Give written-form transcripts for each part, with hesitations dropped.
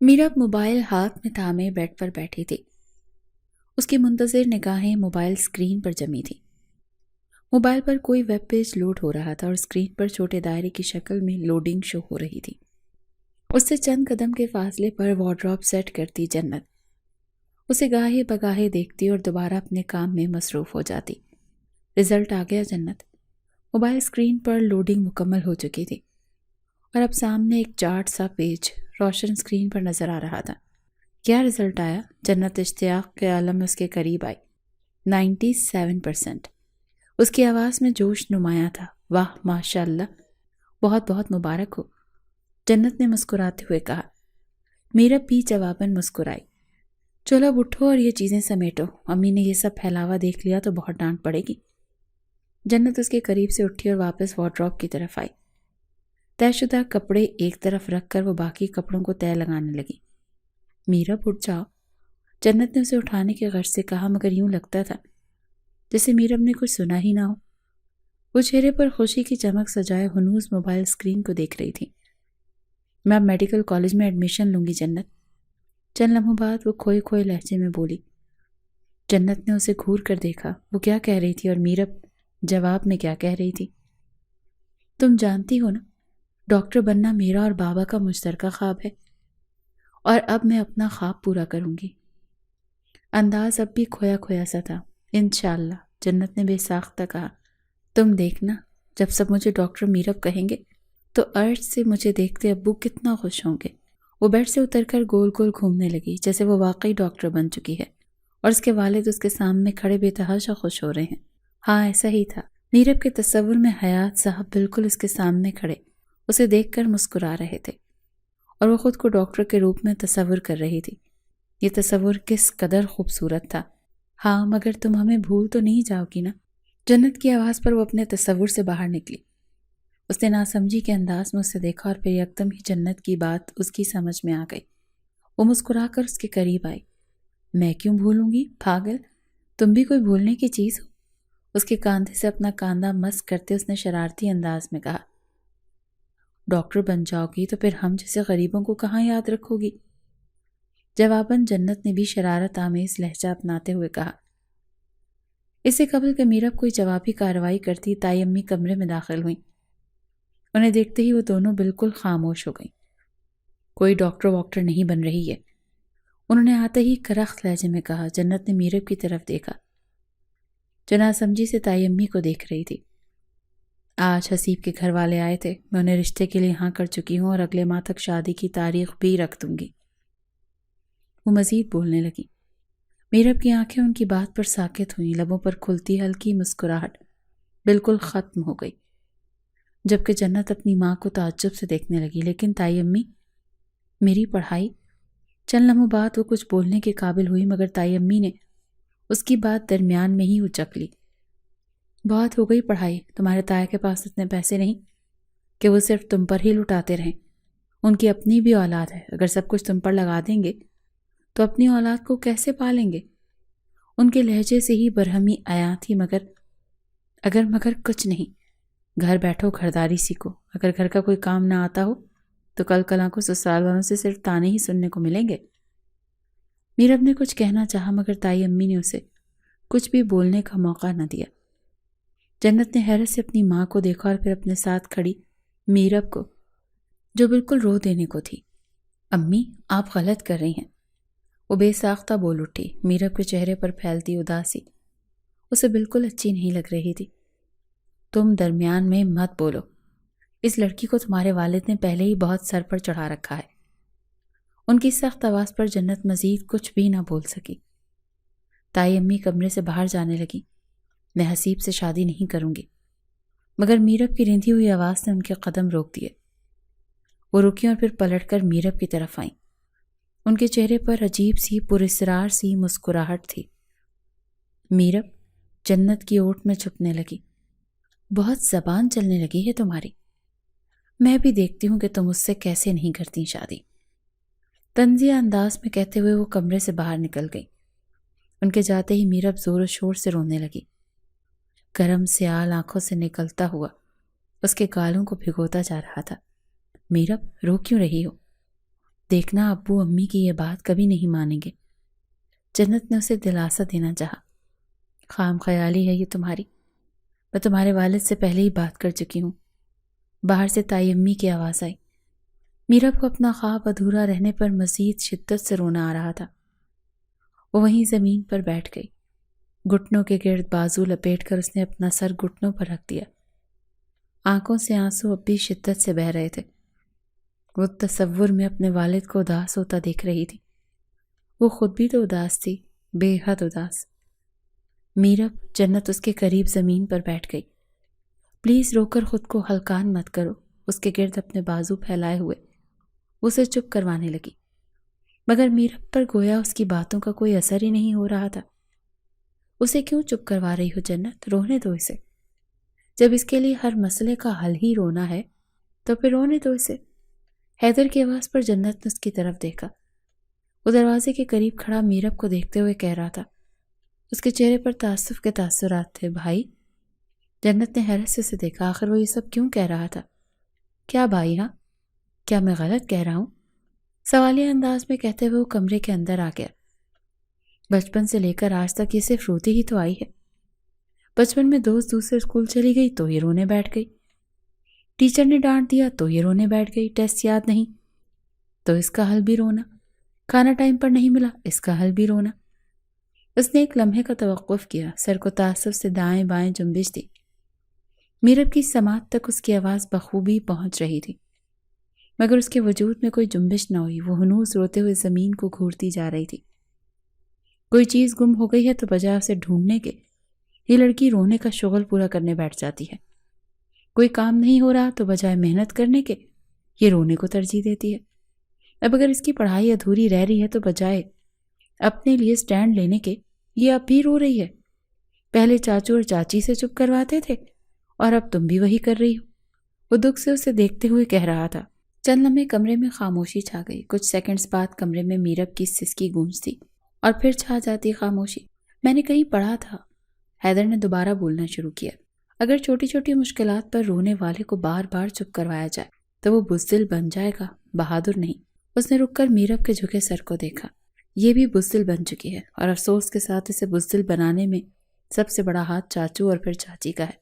Meerab mobile ہاتھ میں تھامے bed پر بیٹھی تھی۔ اس کی منتظر نگاہیں موبائل اسکرین پر جمی تھی۔ موبائل پر کوئی ویب پیج لوڈ ہو رہا تھا اور اسکرین پر چھوٹے دائرے کی شکل میں لوڈنگ شو ہو رہی تھی۔ اس سے چند قدم کے فاصلے پر وارڈروب سیٹ کرتی جنت اسے گاہے بگاہے دیکھتی اور دوبارہ اپنے کام میں مصروف ہو جاتی۔ رزلٹ آ گیا جنت۔ موبائل اسکرین پر لوڈنگ مکمل ہو چکی تھی اور اب سامنے ایک چارٹ سا پیج روشن اسکرین پر نظر آ رہا تھا۔ کیا رزلٹ آیا؟ جنت اشتیاق کے عالم میں اس کے قریب آئی۔ 97%۔ اس کی آواز میں جوش نمایاں تھا۔ واہ ماشاء اللہ، بہت بہت مبارک ہو، جنت نے مسکراتے ہوئے کہا۔ میرب بھی جواباً مسکرائی۔ چلو اب اٹھو اور یہ چیزیں سمیٹو، امی نے یہ سب پھیلاوا دیکھ لیا تو بہت ڈانٹ پڑے گی۔ جنت اس کے قریب سے اٹھی اور واپس وارڈروب کی طرف آئی۔ طے شدہ کپڑے ایک طرف رکھ کر وہ باقی کپڑوں کو تہہ لگانے لگی۔ میرب اٹھ جاؤ، جنت نے اسے اٹھانے کے غرض سے کہا، مگر یوں لگتا تھا جیسے میرب نے کچھ سنا ہی نہ ہو۔ وہ چہرے پر خوشی کی چمک سجائے ہنوز موبائل اسکرین کو دیکھ رہی تھی۔ میں اب میڈیکل کالج میں ایڈمیشن لوں گی جنت، چند لمحوں بعد وہ کھوئے کھوئے لہجے میں بولی۔ جنت نے اسے گھور کر دیکھا، وہ کیا کہہ رہی تھی اور میرب جواب میں کیا کہہ رہی تھی۔ تم جانتی ہو نا، ڈاکٹر بننا میرا اور بابا کا مشترکہ خواب ہے، اور اب میں اپنا خواب پورا کروں گی۔ انداز اب بھی کھویا کھویا سا تھا۔ انشاءاللہ، جنت نے بے ساختہ کہا۔ تم دیکھنا، جب سب مجھے ڈاکٹر میرب کہیں گے تو عرش سے مجھے دیکھتے ابو کتنا خوش ہوں گے۔ وہ بیڈ سے اتر کر گول گول گھومنے لگی جیسے وہ واقعی ڈاکٹر بن چکی ہے اور اس کے والد اس کے سامنے کھڑے بے تحاشا خوش ہو رہے ہیں۔ ہاں ایسا ہی تھا۔ میرب کے تصور میں حیات صاحب بالکل اس کے سامنے کھڑے اسے دیکھ کر مسکرا رہے تھے اور وہ خود کو ڈاکٹر کے روپ میں تصور کر رہی تھی۔ یہ تصور کس قدر خوبصورت تھا۔ ہاں مگر تم ہمیں بھول تو نہیں جاؤ گی نا؟ جنت کی آواز پر وہ اپنے تصور سے باہر نکلی۔ اس نے ناسمجھی کے انداز میں اسے دیکھا اور پھر یکدم ہی جنت کی بات اس کی سمجھ میں آ گئی۔ وہ مسکرا کر اس کے قریب آئی۔ میں کیوں بھولوں گی پاگل، تم بھی کوئی بھولنے کی چیز ہو؟ اس کے کاندھے سے اپنا کاندھا مس کرتے اس نے شرارتی انداز میں کہا۔ ڈاکٹر بن جاؤ گی تو پھر ہم جیسے غریبوں کو کہاں یاد رکھو گی؟ جواباً جنت نے بھی شرارت آمیز لہجہ اپناتے ہوئے کہا۔ اس سے قبل کہ میرب کوئی جوابی کارروائی کرتی، تائی امی کمرے میں داخل ہوئیں۔ انہیں دیکھتے ہی وہ دونوں بالکل خاموش ہو گئیں۔ کوئی ڈاکٹر واکٹر نہیں بن رہی ہے، انہوں نے آتے ہی کرخت لہجے میں کہا۔ جنت نے میرب کی طرف دیکھا، جو ناسمجھی سے تائی امی کو دیکھ رہی تھی۔ آج حسیب کے گھر والے آئے تھے، میں انہیں رشتے کے لیے ہاں کر چکی ہوں اور اگلے ماہ تک شادی کی تاریخ بھی رکھ دوں گی۔ وہ مزید بولنے لگی۔ میرب کی آنکھیں ان کی بات پر ساکت ہوئیں، لبوں پر کھلتی ہلکی مسکراہٹ بالکل ختم ہو گئی، جبکہ جنت اپنی ماں کو تعجب سے دیکھنے لگی۔ لیکن تائی امی، میری پڑھائی؟ چند لمحوں بعد وہ کچھ بولنے کے قابل ہوئی، مگر تائی امی نے اس کی بات درمیان میں ہی اچک لی۔ بہت ہو گئی پڑھائی، تمہارے تایا کے پاس اتنے پیسے نہیں کہ وہ صرف تم پر ہی لٹاتے رہیں۔ ان کی اپنی بھی اولاد ہے، اگر سب کچھ تم پر لگا دیں گے تو اپنی اولاد کو کیسے پالیں گے؟ ان کے لہجے سے ہی برہمی عیاں تھی۔ مگر کچھ نہیں، گھر بیٹھو، گھرداری سیکھو۔ اگر گھر کا کوئی کام نہ آتا ہو تو کل کلاں کو سسرال والوں سے صرف تانے ہی سننے کو ملیں گے۔ میرب نے کچھ کہنا چاہا مگر تائی امی نے اسے کچھ بھی بولنے کا موقع نہ دیا۔ جنت نے حیرت سے اپنی ماں کو دیکھا اور پھر اپنے ساتھ کھڑی میرب کو، جو بالکل رو دینے کو تھی۔ امی، آپ غلط کر رہی ہیں، وہ بے ساختہ بول اٹھی۔ میرب کے چہرے پر پھیلتی اداسی اسے بالکل اچھی نہیں لگ رہی تھی۔ تم درمیان میں مت بولو، اس لڑکی کو تمہارے والد نے پہلے ہی بہت سر پر چڑھا رکھا ہے۔ ان کی سخت آواز پر جنت مزید کچھ بھی نہ بول سکی۔ تائی امی کمرے سے باہر جانے لگی۔ میں حسیب سے شادی نہیں کروں گی، مگر میرب کی رندھی ہوئی آواز نے ان کے قدم روک دیے۔ وہ رکی اور پھر پلٹ کر میرب کی طرف آئیں۔ ان کے چہرے پر عجیب سی پراسرار سی مسکراہٹ تھی۔ میرب جنت کی اوٹ میں چھپنے لگی۔ بہت زبان چلنے لگی ہے تمہاری، میں بھی دیکھتی ہوں کہ تم اس سے کیسے نہیں کرتی شادی، طنزیہ انداز میں کہتے ہوئے وہ کمرے سے باہر نکل گئی۔ ان کے جاتے ہی میرب زور و شور سے رونے لگی۔ گرم سیال آنکھوں سے نکلتا ہوا اس کے گالوں کو بھگوتا جا رہا تھا۔ میرب، رو کیوں رہی ہو؟ دیکھنا ابو امی کی یہ بات کبھی نہیں مانیں گے۔ جنت نے اسے دلاسا دینا چاہا۔ خام خیالی ہے یہ تمہاری، میں تمہارے والد سے پہلے ہی بات کر چکی ہوں۔ باہر سے تائی امی کی آواز آئی۔ میرب کو اپنا خواب ادھورا رہنے پر مزید شدت سے رونا آ رہا تھا۔ وہ وہیں زمین پر بیٹھ گئی۔ گھٹنوں کے گرد بازو لپیٹ کر اس نے اپنا سر گھٹنوں پر رکھ دیا۔ آنکھوں سے آنسو اب بھی شدت سے بہہ رہے تھے۔ وہ تصور میں اپنے والد کو اداس ہوتا دیکھ رہی تھی۔ وہ خود بھی تو اداس تھی، بے حد اداس۔ میرب، جنت اس کے قریب زمین پر بیٹھ گئی۔ پلیز رو کر خود کو ہلکان مت کرو، اس کے گرد اپنے بازو پھیلائے ہوئے اسے چپ کروانے لگی، مگر میرب پر گویا اس کی باتوں کا کوئی اثر ہی نہیں ہو رہا تھا۔ اسے کیوں چپ کروا رہی ہو جنت؟ رونے دو اسے۔ جب اس کے لیے ہر مسئلے کا حل ہی رونا ہے تو پھر رونے دو اسے۔ حیدر کی آواز پر جنت نے اس کی طرف دیکھا۔ وہ دروازے کے قریب کھڑا میرب کو دیکھتے ہوئے کہہ رہا تھا۔ اس کے چہرے پر تأسف کے تاثرات تھے۔ بھائی؟ جنت نے حیرت سے اسے دیکھا۔ آخر وہ یہ سب کیوں کہہ رہا تھا؟ کیا بھائی؟ ہاں، کیا میں غلط کہہ رہا ہوں؟ سوالیہ انداز میں کہتے ہوئے وہ کمرے کے اندر آ گیا۔ بچپن سے لے کر آج تک یہ صرف روتی ہی تو آئی ہے۔ بچپن میں دوست دوسرے اسکول چلی گئی تو یہ رونے بیٹھ گئی، ٹیچر نے ڈانٹ دیا تو یہ رونے بیٹھ گئی، ٹیسٹ یاد نہیں تو اس کا حل بھی رونا، کھانا ٹائم پر نہیں ملا اس کا حل بھی رونا۔ اس نے ایک لمحے کا توقف کیا، سر کو تعصب سے دائیں بائیں جنبش دی۔ میرب کی سماعت تک اس کی آواز بخوبی پہنچ رہی تھی، مگر اس کے وجود میں کوئی جنبش نہ ہوئی۔ وہ ہنوز روتے ہوئے زمین کو گھورتی جا رہی تھی۔ کوئی چیز گم ہو گئی ہے تو بجائے اسے ڈھونڈنے کے یہ لڑکی رونے کا شغل پورا کرنے بیٹھ جاتی ہے۔ کوئی کام نہیں ہو رہا تو بجائے محنت کرنے کے یہ رونے کو ترجیح دیتی ہے۔ اب اگر اس کی پڑھائی ادھوری رہ رہی ہے تو بجائے اپنے لیے سٹینڈ لینے کے یہ اب بھی رو رہی ہے۔ پہلے چاچو اور چاچی سے چپ کرواتے تھے اور اب تم بھی وہی کر رہی ہو۔ وہ دکھ سے اسے دیکھتے ہوئے کہہ رہا تھا۔ چند لمحے کمرے میں خاموشی چھا گئی۔ کچھ سیکنڈز بعد کمرے میں میرب کی سسکی گونجتی اور پھر چھا جاتی خاموشی۔ میں نے کہیں پڑھا تھا، حیدر نے دوبارہ بولنا شروع کیا، اگر چھوٹی چھوٹی مشکلات پر رونے والے کو بار بار چپ کروایا جائے تو وہ بزدل بن جائے گا، بہادر نہیں۔ اس نے رک کر میرب کے جھکے سر کو دیکھا۔ یہ بھی بزدل بن چکی ہے اور افسوس کے ساتھ اسے بزدل بنانے میں سب سے بڑا ہاتھ چاچو اور پھر چاچی کا ہے،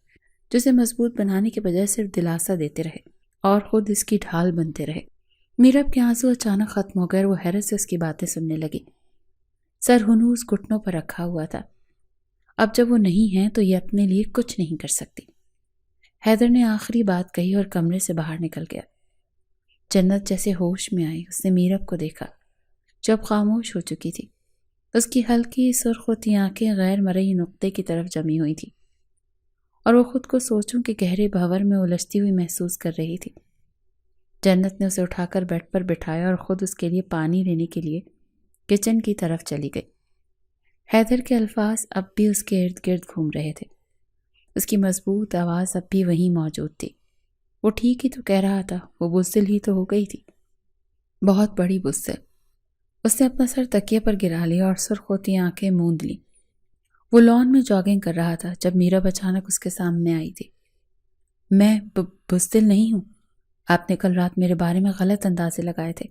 جو اسے مضبوط بنانے کے بجائے صرف دلاسا دیتے رہے اور خود اس کی ڈھال بنتے رہے۔ میرب کے آنسو اچانک ختم ہو گئے اور وہ حیرت سے اس کی باتیں سننے لگی۔ سر ہنوز گھٹنوں پر رکھا ہوا تھا۔ اب جب وہ نہیں ہیں تو یہ اپنے لیے کچھ نہیں کر سکتی۔ حیدر نے آخری بات کہی اور کمرے سے باہر نکل گیا۔ جنت جیسے ہوش میں آئی۔ اس نے میرب کو دیکھا جو اب خاموش ہو چکی تھی۔ اس کی ہلکی سرخ ہوتی آنکھیں غیر مرئی نقطے کی طرف جمی ہوئی تھی اور وہ خود کو سوچوں کے گہرے بھنور میں الجھتی ہوئی محسوس کر رہی تھی۔ جنت نے اسے اٹھا کر بیڈ پر بٹھایا اور خود اس کے لیے پانی لینے کے لیے کچن کی طرف چلی گئی۔ حیدر کے الفاظ اب بھی اس کے ارد گرد گھوم رہے تھے۔ اس کی مضبوط آواز اب بھی وہیں موجود تھی۔ وہ ٹھیک ہی تو کہہ رہا تھا، وہ بزدل ہی تو ہو گئی تھی، بہت بڑی بزدل۔ اس نے اپنا سر تکیے پر گرا لیا اور سرخ ہوتی آنکھیں موند لیں۔ وہ لان میں جاگنگ کر رہا تھا جب میرب اچانک اس کے سامنے آئی تھی۔ میں بزدل نہیں ہوں، آپ نے کل رات میرے بارے میں غلط اندازے لگائے تھے۔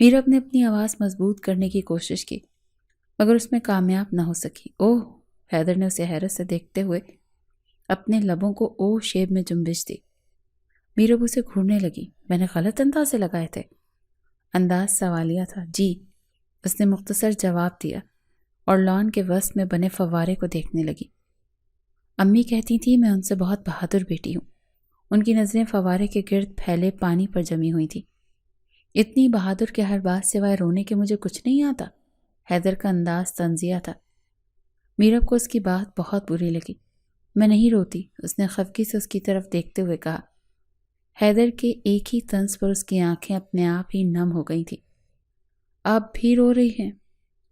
میرب نے اپنی آواز مضبوط کرنے کی کوشش کی مگر اس میں کامیاب نہ ہو سکی۔ اوہ! حیدر نے اسے حیرت سے دیکھتے ہوئے اپنے لبوں کو او شیب میں جنبش دی۔ میرب اسے گھورنے لگی۔ میں نے غلط اندازے لگائے تھے؟ انداز سوالیہ تھا۔ جی، اس نے مختصر جواب دیا اور لان کے وسط میں بنے فوارے کو دیکھنے لگی۔ امی کہتی تھی میں ان سے بہت بہادر بیٹی ہوں۔ ان کی نظریں فوارے کے گرد پھیلے پانی پر جمی ہوئی تھی۔ اتنی بہادر کہ ہر بات سوائے رونے کے مجھے کچھ نہیں آتا؟ حیدر کا انداز طنزیہ تھا۔ میرب کو اس کی بات بہت بری لگی۔ میں نہیں روتی، اس نے خفگی سے اس کی طرف دیکھتے ہوئے کہا۔ حیدر کے ایک ہی طنز پر اس کی آنکھیں اپنے آپ ہی نم ہو گئی تھیں۔ آپ بھی رو رہی ہیں؟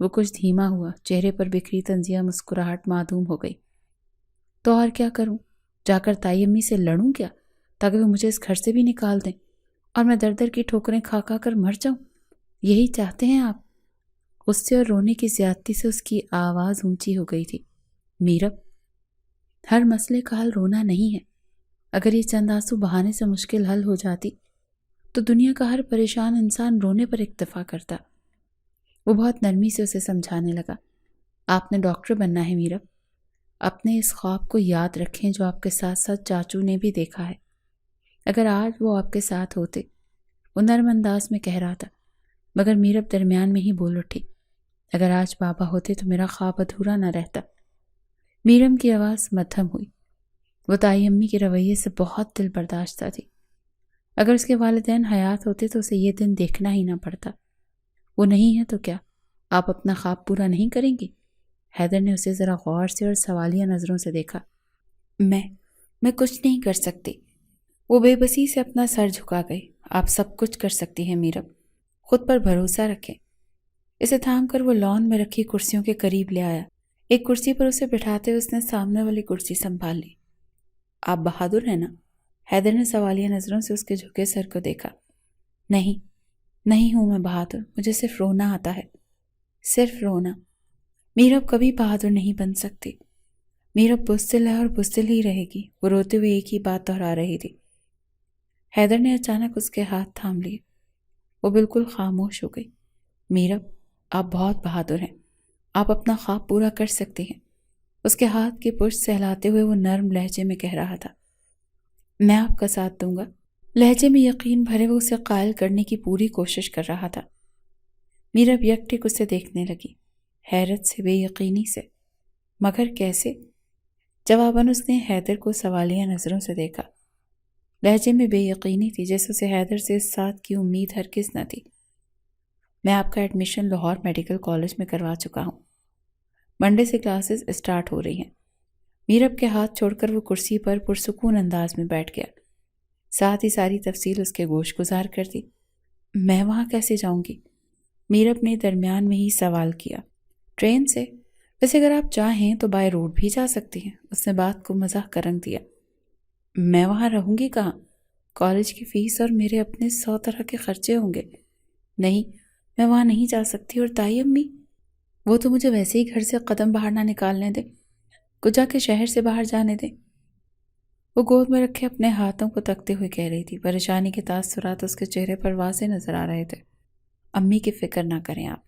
وہ کچھ دھیما ہوا، چہرے پر بکھری طنزیہ مسکراہٹ معدوم ہو گئی۔ تو اور کیا کروں؟ جا کر تائی امی سے لڑوں کیا تاکہ وہ مجھے اس گھر سے بھی نکال دیں اور میں در در کی ٹھوکریں کھا کھا کر مر جاؤں؟ یہی چاہتے ہیں آپ؟ غصے اور رونے کی زیادتی سے اس کی آواز اونچی ہو گئی تھی۔ میرب، ہر مسئلے کا حل رونا نہیں ہے۔ اگر یہ چند آنسو بہانے سے مشکل حل ہو جاتی تو دنیا کا ہر پریشان انسان رونے پر اکتفا کرتا۔ وہ بہت نرمی سے اسے سمجھانے لگا، آپ نے ڈاکٹر بننا ہے میرب، اپنے اس خواب کو یاد رکھیں جو آپ کے ساتھ ساتھ چاچو نے بھی دیکھا ہے۔ اگر آج وہ آپ کے ساتھ ہوتے، وہ نرم انداز میں کہہ رہا تھا، مگر میرب درمیان میں ہی بول اٹھی، اگر آج بابا ہوتے تو میرا خواب ادھورا نہ رہتا۔ میرم کی آواز مدھم ہوئی۔ وہ تائی امی کے رویے سے بہت دل برداشتہ تھی۔ اگر اس کے والدین حیات ہوتے تو اسے یہ دن دیکھنا ہی نہ پڑتا۔ وہ نہیں ہے تو کیا آپ اپنا خواب پورا نہیں کریں گی؟ حیدر نے اسے ذرا غور سے اور سوالیہ نظروں سے دیکھا۔ میں کچھ نہیں کر سکتی۔ وہ بے بسی سے اپنا سر جھکا گئی۔ آپ سب کچھ کر سکتی ہیں میرب، خود پر بھروسہ رکھیں۔ اسے تھام کر وہ لان میں رکھی کرسیوں کے قریب لے آیا۔ ایک کرسی پر اسے بٹھاتے ہوئے اس نے سامنے والی کرسی سنبھال لی۔ آپ بہادر ہیں نا؟ حیدر نے سوالیہ نظروں سے اس کے جھکے سر کو دیکھا۔ نہیں ہوں میں بہادر، مجھے صرف رونا آتا ہے، صرف رونا۔ میرب کبھی بہادر نہیں بن سکتی۔ میرب بزدل ہے اور بزدل ہی رہے گی۔ وہ روتے ہوئے ایک ہی بات دہرا رہی تھی۔ حیدر نے اچانک اس کے ہاتھ تھام لیے۔ وہ بالکل خاموش ہو گئی۔ میرب، آپ بہت بہادر ہیں، آپ اپنا خواب پورا کر سکتی ہیں۔ اس کے ہاتھ کی پشت سہلاتے ہوئے وہ نرم لہجے میں کہہ رہا تھا، میں آپ کا ساتھ دوں گا۔ لہجے میں یقین بھرے وہ اسے قائل کرنے کی پوری کوشش کر رہا تھا۔ میرب یکٹک اسے دیکھنے لگی، حیرت سے، بے یقینی سے۔ مگر کیسے؟ جواباً اس نے حیدر کو سوالیہ نظروں سے دیکھا۔ لہجے میں بے یقینی تھی، جیسے اسے حیدر سے اس ساتھ کی امید ہرگز نہ تھی۔ میں آپ کا ایڈمیشن لاہور میڈیکل کالج میں کروا چکا ہوں۔ منڈے سے کلاسز اسٹارٹ ہو رہی ہیں۔ میرب کے ہاتھ چھوڑ کر وہ کرسی پر پرسکون انداز میں بیٹھ گیا، ساتھ ہی ساری تفصیل اس کے گوش گزار کر دی۔ میں وہاں کیسے جاؤں گی؟ میرب نے درمیان میں ہی سوال کیا۔ ٹرین سے، ویسے اگر آپ چاہیں تو بائی روڈ بھی جا سکتی ہیں۔ اس نے بات کو مزاح کا رنگ دیا۔ میں وہاں رہوں گی کہاں؟ کالج کی فیس اور میرے اپنے 100 طرح کے خرچے ہوں گے۔ نہیں، میں وہاں نہیں جا سکتی۔ اور تائی امی، وہ تو مجھے ویسے ہی گھر سے قدم باہر نہ نکالنے دے، کچھ جا کے شہر سے باہر جانے دے۔ وہ گود میں رکھے اپنے ہاتھوں کو تکتے ہوئے کہہ رہی تھی۔ پریشانی کے تاثرات اس کے چہرے پر واضح نظر آ رہے تھے۔ امی کی فکر نہ کریں، آپ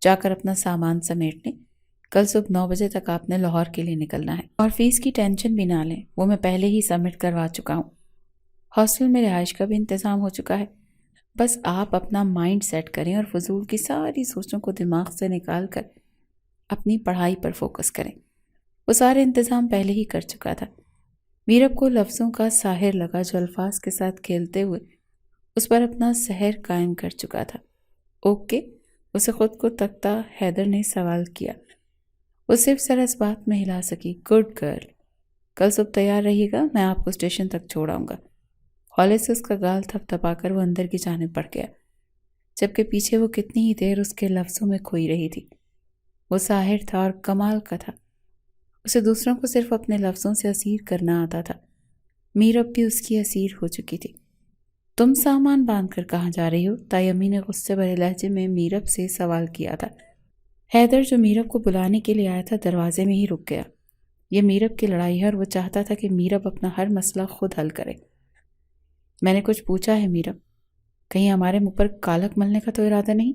جا کر اپنا سامان سمیٹ لیں۔ کل صبح 9 بجے تک آپ نے لاہور کے لیے نکلنا ہے، اور فیس کی ٹینشن بھی نہ لیں، وہ میں پہلے ہی سبمٹ کروا چکا ہوں۔ ہاسٹل میں رہائش کا بھی انتظام ہو چکا ہے۔ بس آپ اپنا مائنڈ سیٹ کریں اور فضول کی ساری سوچوں کو دماغ سے نکال کر اپنی پڑھائی پر فوکس کریں۔ وہ سارے انتظام پہلے ہی کر چکا تھا۔ میرب کو لفظوں کا ساحر لگا جو الفاظ کے ساتھ کھیلتے ہوئے اس پر اپنا سحر قائم کر چکا تھا۔ اوکے، اسے خود کو تکتا حیدر نے سوال کیا۔ وہ صرف سر اس بات میں ہلا سکی۔ گڈ گرل، کل صبح تیار رہیے گا، میں آپ کو اسٹیشن تک چھوڑ آؤں گا۔ ہولے سے اس کا گال تھپ تھپا کر وہ اندر کی جانب بڑھ گیا، جبکہ پیچھے وہ کتنی ہی دیر اس کے لفظوں میں کھوئی رہی تھی۔ وہ ساحر تھا اور کمال کا تھا۔ اسے دوسروں کو صرف اپنے لفظوں سے اسیر کرنا آتا تھا۔ میرب بھی اس کی اسیر ہو چکی تھی۔ تم سامان باندھ کر کہاں جا رہی ہو؟ تائی امی نے غصے بھرے لہجے میں میرب سے سوال کیا تھا۔ حیدر جو میرب کو بلانے کے لیے آیا تھا دروازے میں ہی رک گیا۔ یہ میرب کی لڑائی ہے اور وہ چاہتا تھا کہ میرب اپنا ہر مسئلہ خود حل کرے۔ میں نے کچھ پوچھا ہے میرب؟ کہیں ہمارے منہ پر کالک ملنے کا تو ارادہ نہیں؟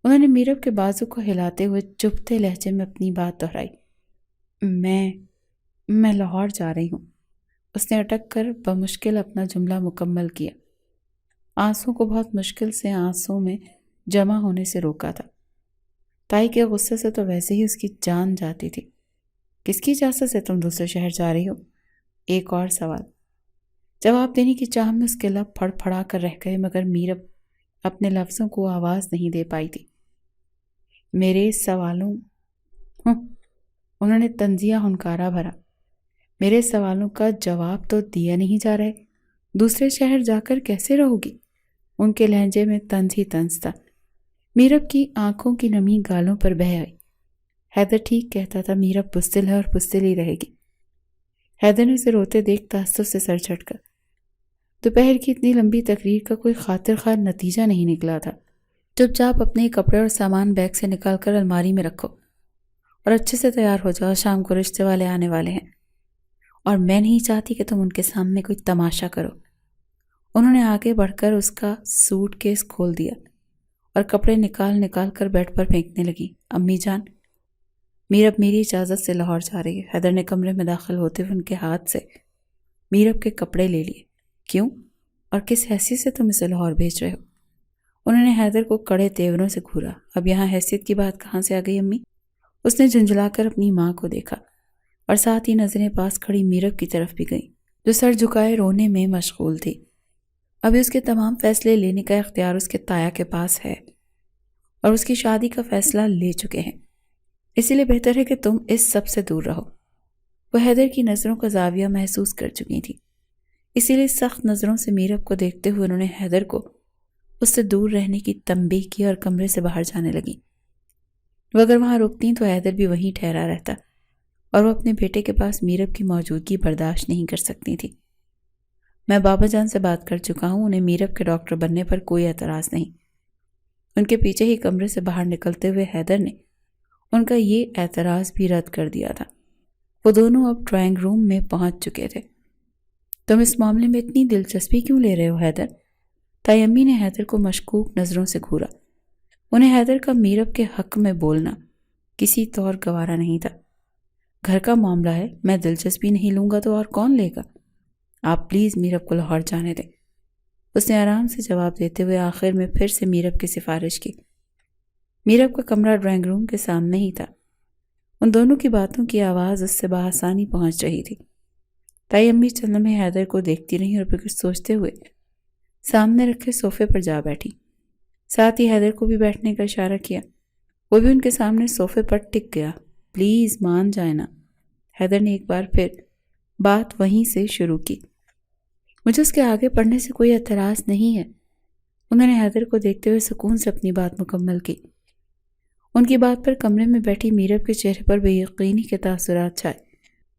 انہوں نے میرب کے بازو کو ہلاتے ہوئے چبھتے لہجے میں اپنی بات دہرائی۔ میں لاہور جا رہی ہوں۔ اس نے اٹک کر بمشکل اپنا جملہ مکمل کیا۔ آنسوں کو بہت مشکل سے آنسوں میں جمع ہونے سے روکا تھا۔ تائی کے غصے سے تو ویسے ہی اس کی جان جاتی تھی۔ کس کی اجازت سے تم دوسرے شہر جا رہی ہو؟ ایک اور سوال۔ جواب دینے کی چاہ میں اس کے لب پھڑ پھڑا کر رہ گئے، مگر میرب اپنے لفظوں کو آواز نہیں دے پائی تھی۔ میرے سوالوں انہوں نے طنزیہ ہنکارا بھرا۔ میرے سوالوں کا جواب تو دیا نہیں جا رہے، دوسرے شہر جا کر کیسے رہو گی؟ ان کے لہجے میں طنز ہی طنز تھا۔ میرب کی آنکھوں کی نمی گالوں پر بہہ آئی۔ حیدر ٹھیک کہتا تھا، میرب بزدل ہے اور بزدل ہی رہے گی۔ حیدر نے اسے روتے دیکھ تعصب سے سر جھٹکا۔ دوپہر کی اتنی لمبی تقریر کا کوئی خاطر خواہ نتیجہ نہیں نکلا تھا۔ چپ چاپ اپنے کپڑے اور سامان بیگ سے نکال کر الماری میں رکھو اور اچھے سے تیار ہو جاؤ، شام کو رشتے والے آنے والے ہیں، اور میں نہیں چاہتی کہ تم ان کے سامنے کوئی تماشا کرو۔ انہوں نے آگے بڑھ کر اس کا سوٹ کیس کھول دیا اور کپڑے نکال نکال کر بیڈ پر پھینکنے لگی۔ امی جان، میرب میری اجازت سے لاہور جا رہی ہے۔ حیدر نے کمرے میں داخل ہوتے ہوئے ان کے ہاتھ سے میرب کے کپڑے لے لیے۔ کیوں اور کس حیثیت سے تم اسے لاہور بھیج رہے ہو؟ انہوں نے حیدر کو کڑے تیوروں سے گھورا۔ اب یہاں حیثیت کی بات کہاں سے آ گئی امی؟ اس نے جھنجھلا کر اپنی ماں کو دیکھا اور ساتھ ہی نظریں پاس کھڑی میرب کی طرف بھی گئیں، جو سر جھکائے رونے میں مشغول تھی۔ ابھی اس کے تمام فیصلے لینے کا اختیار اس کے تایا کے پاس ہے اور اس کی شادی کا فیصلہ لے چکے ہیں، اسی لیے بہتر ہے کہ تم اس سب سے دور رہو۔ وہ حیدر کی نظروں کا زاویہ محسوس کر چکی تھی، اسی لیے سخت نظروں سے میرب کو دیکھتے ہوئے انہوں نے حیدر کو اس سے دور رہنے کی تنبیہ کی اور کمرے سے باہر جانے لگی۔ وہ اگر وہاں رکتی تو حیدر بھی وہیں ٹھہرا رہتا اور وہ اپنے بیٹے کے پاس میرب کی موجودگی برداشت نہیں کر سکتی تھی۔ میں بابا جان سے بات کر چکا ہوں، انہیں میرب کے ڈاکٹر بننے پر کوئی اعتراض نہیں۔ ان کے پیچھے ہی کمرے سے باہر نکلتے ہوئے حیدر نے ان کا یہ اعتراض بھی رد کر دیا تھا۔ وہ دونوں اب ڈرائنگ روم میں پہنچ چکے تھے۔ تم اس معاملے میں اتنی دلچسپی کیوں لے رہے ہو حیدر؟ تائی امی نے حیدر کو مشکوک نظروں سے گھورا۔ انہیں حیدر کا میرب کے حق میں بولنا کسی طور گوارا نہیں تھا۔ گھر کا معاملہ ہے، میں دلچسپی نہیں لوں گا تو اور کون لے گا؟ آپ پلیز میرب کو لاہور جانے دیں، اس نے آرام سے جواب دیتے ہوئے آخر میں پھر سے میرب کی سفارش کی۔ میرب کا کمرہ ڈرائنگ روم کے سامنے ہی تھا۔ ان دونوں کی باتوں کی آواز اس سے بآسانی پہنچ رہی تھی۔ تائی امی چند لمحے حیدر کو دیکھتی رہیں اور پھر کچھ سوچتے ہوئے سامنے رکھے صوفے پر جا بیٹھی۔ ساتھ ہی حیدر کو بھی بیٹھنے کا اشارہ کیا۔ وہ بھی ان کے سامنے صوفے پر ٹک گیا۔ پلیز مان جائے نا، حیدر نے ایک بار پھر بات وہیں سے شروع کی۔ مجھے اس کے آگے پڑھنے سے کوئی اعتراض نہیں ہے۔ انہوں نے حیدر کو دیکھتے ہوئے سکون سے اپنی بات مکمل کی۔ ان کی بات پر کمرے میں بیٹھی میرب کے چہرے پر بے یقینی کے تاثرات چھائے۔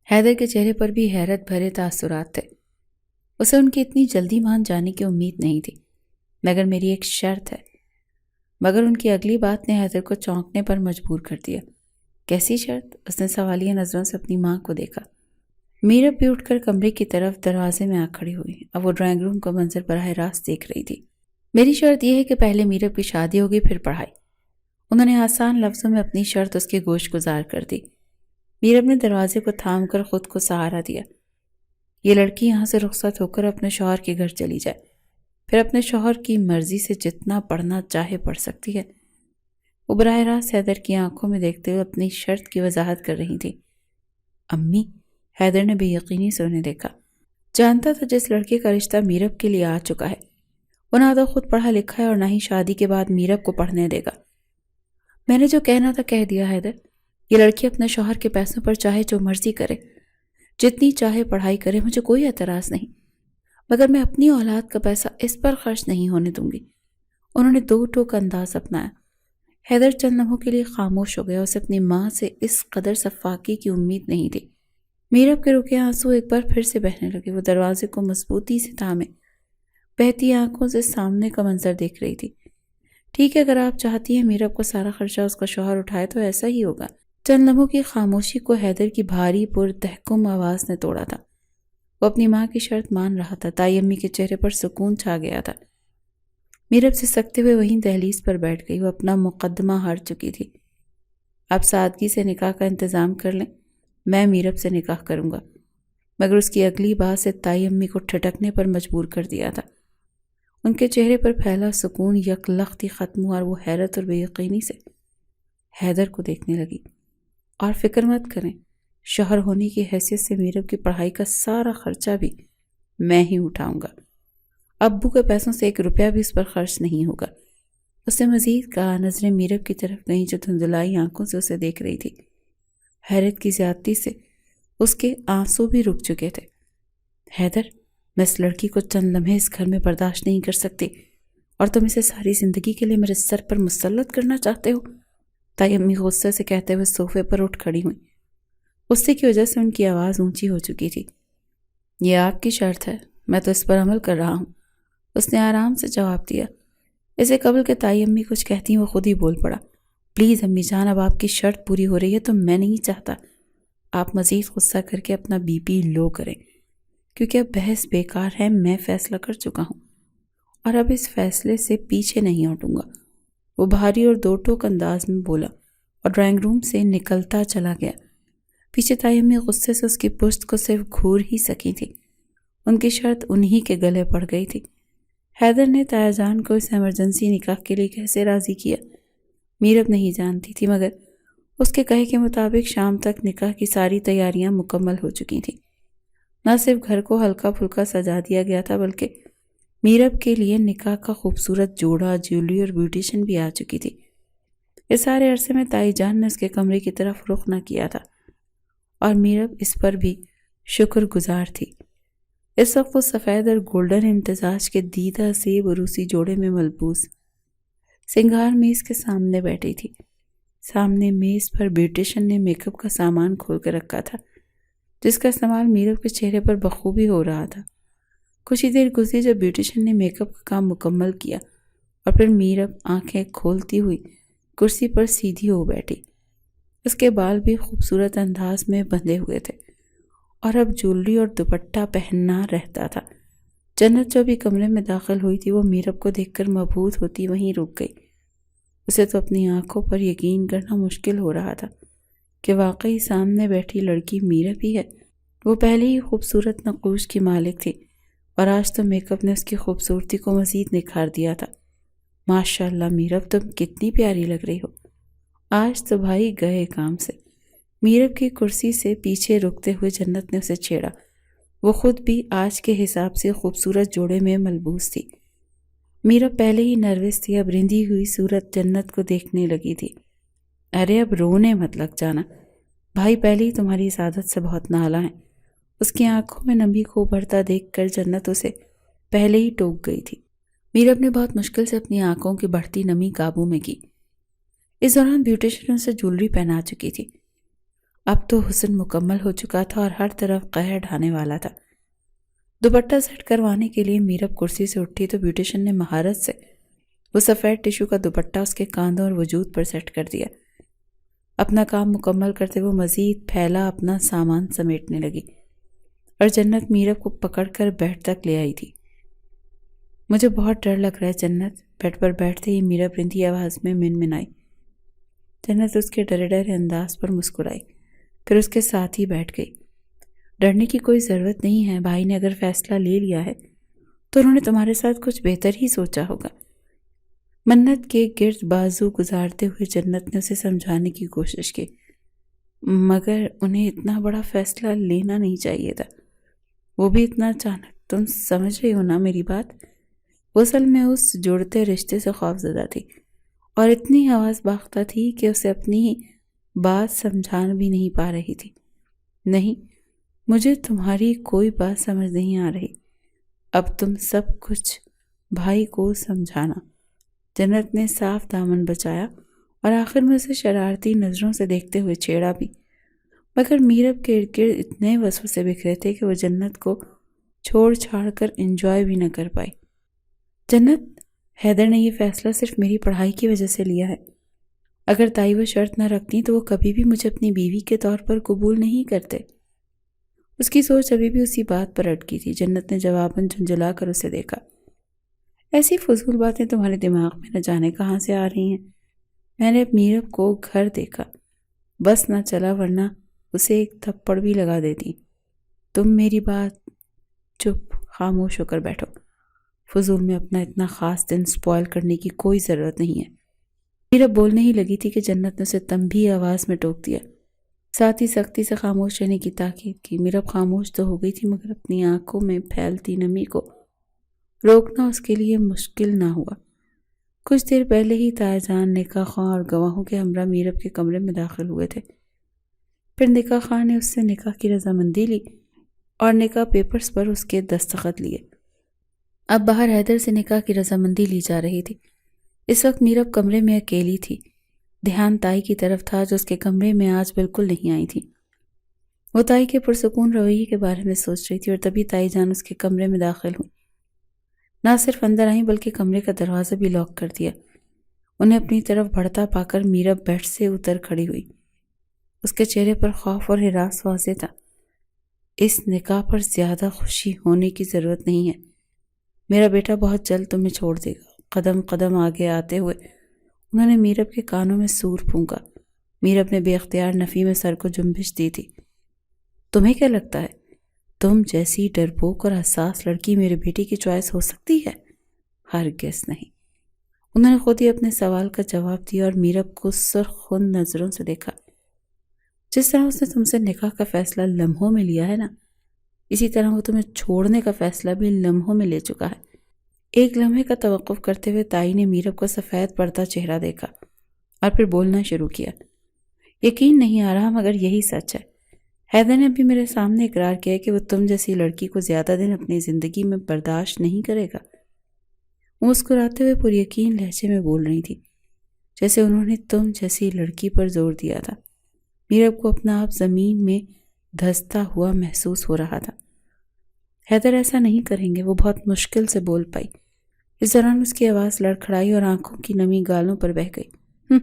حیدر کے چہرے پر بھی حیرت بھرے تاثرات تھے۔ اسے ان کی اتنی جلدی مان جانے کی امید نہیں تھی۔ مگر میری ایک شرط ہے۔ مگر ان کی اگلی بات نے حیدر کو چونکنے پر مجبور کر دیا۔ کیسی شرط؟ اس نے سوالیہ نظروں سے اپنی ماں کو دیکھا۔ میرب بھی اٹھ کر کمرے کی طرف دروازے میں آ کھڑی ہوئی۔ اب وہ ڈرائنگ روم کا منظر براہ راست دیکھ رہی تھی۔ میری شرط یہ ہے کہ پہلے میرب کی شادی ہوگی پھر پڑھائی۔ انہوں نے آسان لفظوں میں اپنی شرط اس کے گوش گزار کر دی۔ میرب نے دروازے کو تھام کر خود کو سہارا دیا۔ یہ لڑکی یہاں سے رخصت ہو کر اپنے شوہر کے گھر چلی جائے، پھر اپنے شوہر کی مرضی سے جتنا پڑھنا چاہے پڑھ سکتی ہے۔ وہ براہ راست حیدر کی آنکھوں میں دیکھتے ہوئے اپنی شرط کی وضاحت کر رہی تھی۔ امی، حیدر نے بے یقینی سے انہیں دیکھا۔ جانتا تھا جس لڑکے کا رشتہ میرب کے لیے آ چکا ہے، وہ نہ تو خود پڑھا لکھا ہے اور نہ ہی شادی کے بعد میرب کو پڑھنے دے گا۔ میں نے جو کہنا تھا کہہ دیا حیدر۔ یہ لڑکی اپنے شوہر کے پیسوں پر چاہے جو مرضی کرے، جتنی چاہے پڑھائی کرے، مجھے کوئی اعتراض نہیں، مگر میں اپنی اولاد کا پیسہ اس پر خرچ نہیں ہونے دوں گی۔ انہوں نے دو ٹوک انداز اپنایا۔ حیدر چند لمحوں کے لیے خاموش ہو گیا۔ اسے اپنی ماں سے اس قدر شفاقی کی امید نہیں تھی۔ میرب کے رکے آنسو ایک بار پھر سے بہنے لگے۔ وہ دروازے کو مضبوطی سے تھامے بہتی آنکھوں سے سامنے کا منظر دیکھ رہی تھی۔ ٹھیک ہے، اگر آپ چاہتی ہیں میرب کو سارا خرچہ اس کا شوہر اٹھائے تو ایسا ہی ہوگا۔ چند لمحوں کی خاموشی کو حیدر کی بھاری پر تحکم آواز نے توڑا تھا۔ وہ اپنی ماں کی شرط مان رہا تھا۔ تائی امی کے چہرے پر سکون چھا گیا تھا۔ میرب سے سکتے ہوئے وہیں دہلیز پر بیٹھ گئی۔ وہ اپنا مقدمہ ہار چکی تھی۔ آپ سادگی سے نکاح کا انتظام کر لیں، میں میرب سے نکاح کروں گا۔ مگر اس کی اگلی بات سے تائی امی کو ٹھٹکنے پر مجبور کر دیا تھا۔ ان کے چہرے پر پھیلا سکون یک لخت ہی ختم ہوا اور وہ حیرت اور بے یقینی سے حیدر کو دیکھنے لگی۔ اور فکر مت کریں، شوہر ہونے کی حیثیت سے میرب کی پڑھائی کا سارا خرچہ بھی میں ہی اٹھاؤں گا۔ ابو کے پیسوں سے 1 روپیہ بھی اس پر خرچ نہیں ہوگا۔ اس نے مزید کہا۔ نظریں میرب کی طرف گئیں جو دھندلائی آنکھوں سے اسے دیکھ رہی تھی۔ حیرت کی زیادتی سے اس کے آنسو بھی رک چکے تھے۔ حیدر، میں اس لڑکی کو چند لمحے اس گھر میں برداشت نہیں کر سکتی، اور تم اسے ساری زندگی کے لیے میرے سر پر مسلط کرنا چاہتے ہو؟ تائی امی غصے سے کہتے ہوئے صوفے پر اٹھ کھڑی ہوئی۔ غصے کی وجہ سے ان کی آواز اونچی ہو چکی تھی۔ یہ آپ کی شرط ہے، میں تو اس پر عمل کر رہا ہوں، اس نے آرام سے جواب دیا۔ اسے قبل کہ تائی امی کچھ کہتی وہ خود ہی بول پڑا۔ پلیز امی جان، اب آپ کی شرط پوری ہو رہی ہے تو میں نہیں چاہتا آپ مزید غصہ کر کے اپنا بی پی لو کریں، کیونکہ اب بحث بیکار ہے، میں فیصلہ کر چکا ہوں۔ اور اب اس فیصلے سے پیچھے نہیں ہٹوں گا، وہ بھاری اور دو ٹوک انداز میں بولا اور ڈرائنگ روم سے نکلتا چلا گیا۔ پیچھے تائی امی غصے سے اس کی پشت کو صرف گھور ہی سکی تھی، ان کی شرط انہی کے گلے پڑ گئی تھی۔ حیدر نے تایا جان کو اس ایمرجنسی نکاح کے لیے کیسے راضی کیا میرب نہیں جانتی تھی، مگر اس کے کہے کے مطابق شام تک نکاح کی ساری تیاریاں مکمل ہو چکی تھیں۔ نہ صرف گھر کو ہلکا پھلکا سجا دیا گیا تھا، بلکہ میرب کے لیے نکاح کا خوبصورت جوڑا، جیولری اور بیوٹیشن بھی آ چکی تھی۔ اس سارے عرصے میں تائی جان نے اس کے کمرے کی طرف رخ نہ کیا تھا اور میرب اس پر بھی شکر گزار تھی۔ اس وقت وہ سفید اور گولڈن امتزاج کے دیدہ زیب عروسی جوڑے میں ملبوس سنگار میز کے سامنے بیٹھی تھی۔ سامنے میز پر بیوٹیشن نے میک اپ کا سامان کھول کر رکھا تھا، جس کا استعمال میرب کے چہرے پر بخوبی ہو رہا تھا۔ کچھ ہی دیر گزری جب بیوٹیشن نے میک اپ کا کام مکمل کیا اور پھر میرب آنکھیں کھولتی ہوئی کرسی پر سیدھی ہو بیٹھی۔ اس کے بال بھی خوبصورت انداز میں بندھے ہوئے تھے اور اب جولری اور دوپٹہ پہننا رہتا تھا۔ جنت جو بھی کمرے میں داخل ہوئی تھی، وہ میرب کو دیکھ کر مبہوت ہوتی وہیں رک گئی۔ اسے تو اپنی آنکھوں پر یقین کرنا مشکل ہو رہا تھا کہ واقعی سامنے بیٹھی لڑکی میرب ہی ہے۔ وہ پہلے ہی خوبصورت نقوش کی مالک تھی اور آج تو میک اپ نے اس کی خوبصورتی کو مزید نکھار دیا تھا۔ ماشاءاللہ میرب، تم کتنی پیاری لگ رہی ہو۔ آج تو بھائی گئے کام سے۔ میرب کی کرسی سے پیچھے رکتے ہوئے جنت نے اسے چھیڑا۔ وہ خود بھی آج کے حساب سے خوبصورت جوڑے میں ملبوس تھی۔ میرب پہلے ہی نروس تھی، اب رندی ہوئی صورت جنت کو دیکھنے لگی تھی۔ ارے اب رونے مت لگ جانا، بھائی پہلے ہی تمہاری اس عادت سے بہت نالاں ہے۔ اس کی آنکھوں میں نمی کو ابھرتا دیکھ کر جنت اسے پہلے ہی ٹوک گئی تھی۔ میرب نے بہت مشکل سے اپنی آنکھوں کی بڑھتی نمی قابو میں کی۔ اس دوران بیوٹیشن اسے جولری پہنا چکی تھی۔ اب تو حسن مکمل ہو چکا تھا اور ہر طرف قہر ڈھانے والا تھا۔ دوپٹہ سیٹ کروانے کے لیے میرب کرسی سے اٹھی تو بیوٹیشن نے مہارت سے وہ سفید ٹشو کا دوپٹہ اس کے کاندھوں اور وجود پر سیٹ کر دیا۔ اپنا کام مکمل کرتے وہ مزید پھیلا اپنا سامان سمیٹنے لگی اور جنت میرب کو پکڑ کر بیڈ تک لے آئی تھی۔ مجھے بہت ڈر لگ رہا ہے جنت، بیڈ پر بیٹھتے ہی میرب رندی آواز میں منمنائی۔ جنت اس کے ڈرے ڈرے انداز پر مسکرائی، پھر اس کے ساتھ ہی بیٹھ گئی۔ ڈرنے کی کوئی ضرورت نہیں ہے، بھائی نے اگر فیصلہ لے لیا ہے تو انہوں نے تمہارے ساتھ کچھ بہتر ہی سوچا ہوگا۔ منت کے گرد بازو گزارتے ہوئے جنت نے اسے سمجھانے کی کوشش کی، مگر انہیں اتنا بڑا فیصلہ لینا نہیں چاہیے تھا، وہ بھی اتنا اچانک۔ تم سمجھ رہی ہو نا میری بات؟ وہ اصل میں اس جڑتے رشتے سے خوفزدہ تھی اور اتنی حواس باختہ تھی کہ اسے اپنی ہی بات سمجھا بھی نہیں پا رہی تھی۔ نہیں، مجھے تمہاری کوئی بات سمجھ نہیں آ رہی، اب تم سب کچھ بھائی کو سمجھانا۔ جنت نے صاف دامن بچایا اور آخر میں اسے شرارتی نظروں سے دیکھتے ہوئے چھیڑا بھی، مگر میرب کے ارد گرد اتنے وسوسے بکھرے تھے کہ وہ جنت کو چھوڑ چھاڑ کر انجوائے بھی نہ کر پائی۔ جنت، حیدر نے یہ فیصلہ صرف میری پڑھائی کی وجہ سے لیا ہے، اگر تائی وہ شرط نہ رکھتی تو وہ کبھی بھی مجھے اپنی بیوی کے طور پر قبول نہیں کرتے۔ اس کی سوچ ابھی بھی اسی بات پر اٹکی تھی۔ جنت نے جواباً جھنجھلا کر اسے دیکھا۔ ایسی فضول باتیں تمہارے دماغ میں نہ جانے کہاں سے آ رہی ہیں۔ میں نے میرب کو گھر دیکھا، بس نہ چلا ورنہ اسے ایک تھپڑ بھی لگا دیتی۔ تم میری بات چپ، خاموش ہو کر بیٹھو۔ فضول میں اپنا اتنا خاص دن سپوائل کرنے کی کوئی ضرورت نہیں ہے۔ میرب بولنے ہی لگی تھی کہ جنت نے اسے تنبیہی آواز میں ٹوک دیا، ساتھ ہی سختی سے خاموش رہنے کی تاکید کی۔ میرب خاموش تو ہو گئی تھی، مگر اپنی آنکھوں میں پھیلتی نمی کو روکنا اس کے لیے مشکل نہ ہوا۔ کچھ دیر پہلے ہی تایا جان نکاح خواں اور گواہوں کے ہمراہ میرب کے کمرے میں داخل ہوئے تھے۔ پھر نکاح خواں نے اس سے نکاح کی رضامندی لی اور نکاح پیپرز پر اس کے دستخط لیے۔ اب باہر حیدر سے نکاح کی رضامندی لی جا رہی تھی۔ اس وقت میرب کمرے میں اکیلی تھی۔ دھیان تائی کی طرف تھا جو اس کے کمرے میں آج بالکل نہیں آئی تھی۔ وہ تائی کے پرسکون رویے کے بارے میں سوچ رہی تھی اور تبھی تائی جان اس کے کمرے میں داخل ہوئی۔ نہ صرف اندر آئیں بلکہ کمرے کا دروازہ بھی لاک کر دیا۔ انہیں اپنی طرف بڑھتا پا کر میرب بیڈ سے اتر کھڑی ہوئی۔ اس کے چہرے پر خوف اور ہراس واضح تھا۔ اس نکاح پر زیادہ خوشی ہونے کی ضرورت نہیں ہے، میرا بیٹا بہت جلد تمہیں چھوڑ دے گا۔ قدم قدم آگے آتے ہوئے انہوں نے میرب کے کانوں میں سور پھونکا۔ میرب نے بے اختیار نفی میں سر کو جنبش دی تھی۔ تمہیں کیا لگتا ہے تم جیسی ڈرپوک اور حساس لڑکی میرے بیٹے کی چوائس ہو سکتی ہے؟ ہرگز نہیں۔ انہوں نے خود ہی اپنے سوال کا جواب دیا اور میرب کو سرخ خون نظروں سے دیکھا۔ جس طرح اس نے تم سے نکاح کا فیصلہ لمحوں میں لیا ہے نا، اسی طرح وہ تمہیں چھوڑنے کا فیصلہ بھی لمحوں میں لے چکا ہے۔ ایک لمحے کا توقف کرتے ہوئے تائی نے میرب کا سفید پردہ چہرہ دیکھا اور پھر بولنا شروع کیا۔ یقین نہیں آ رہا مگر یہی سچ ہے۔ حیدر نے بھی میرے سامنے اقرار کیا کہ وہ تم جیسی لڑکی کو زیادہ دن اپنی زندگی میں برداشت نہیں کرے گا۔ وہ مسکراتے ہوئے پر یقین لہجے میں بول رہی تھی، جیسے انہوں نے تم جیسی لڑکی پر زور دیا تھا۔ میرب کو اپنا آپ زمین میں دھستا ہوا محسوس ہو رہا تھا۔ حیدر ایسا نہیں کریں گے، وہ بہت مشکل سے بول پائی۔ اس دوران اس کی آواز لڑکھڑائی اور آنکھوں کی نمی گالوں پر بہہ گئی۔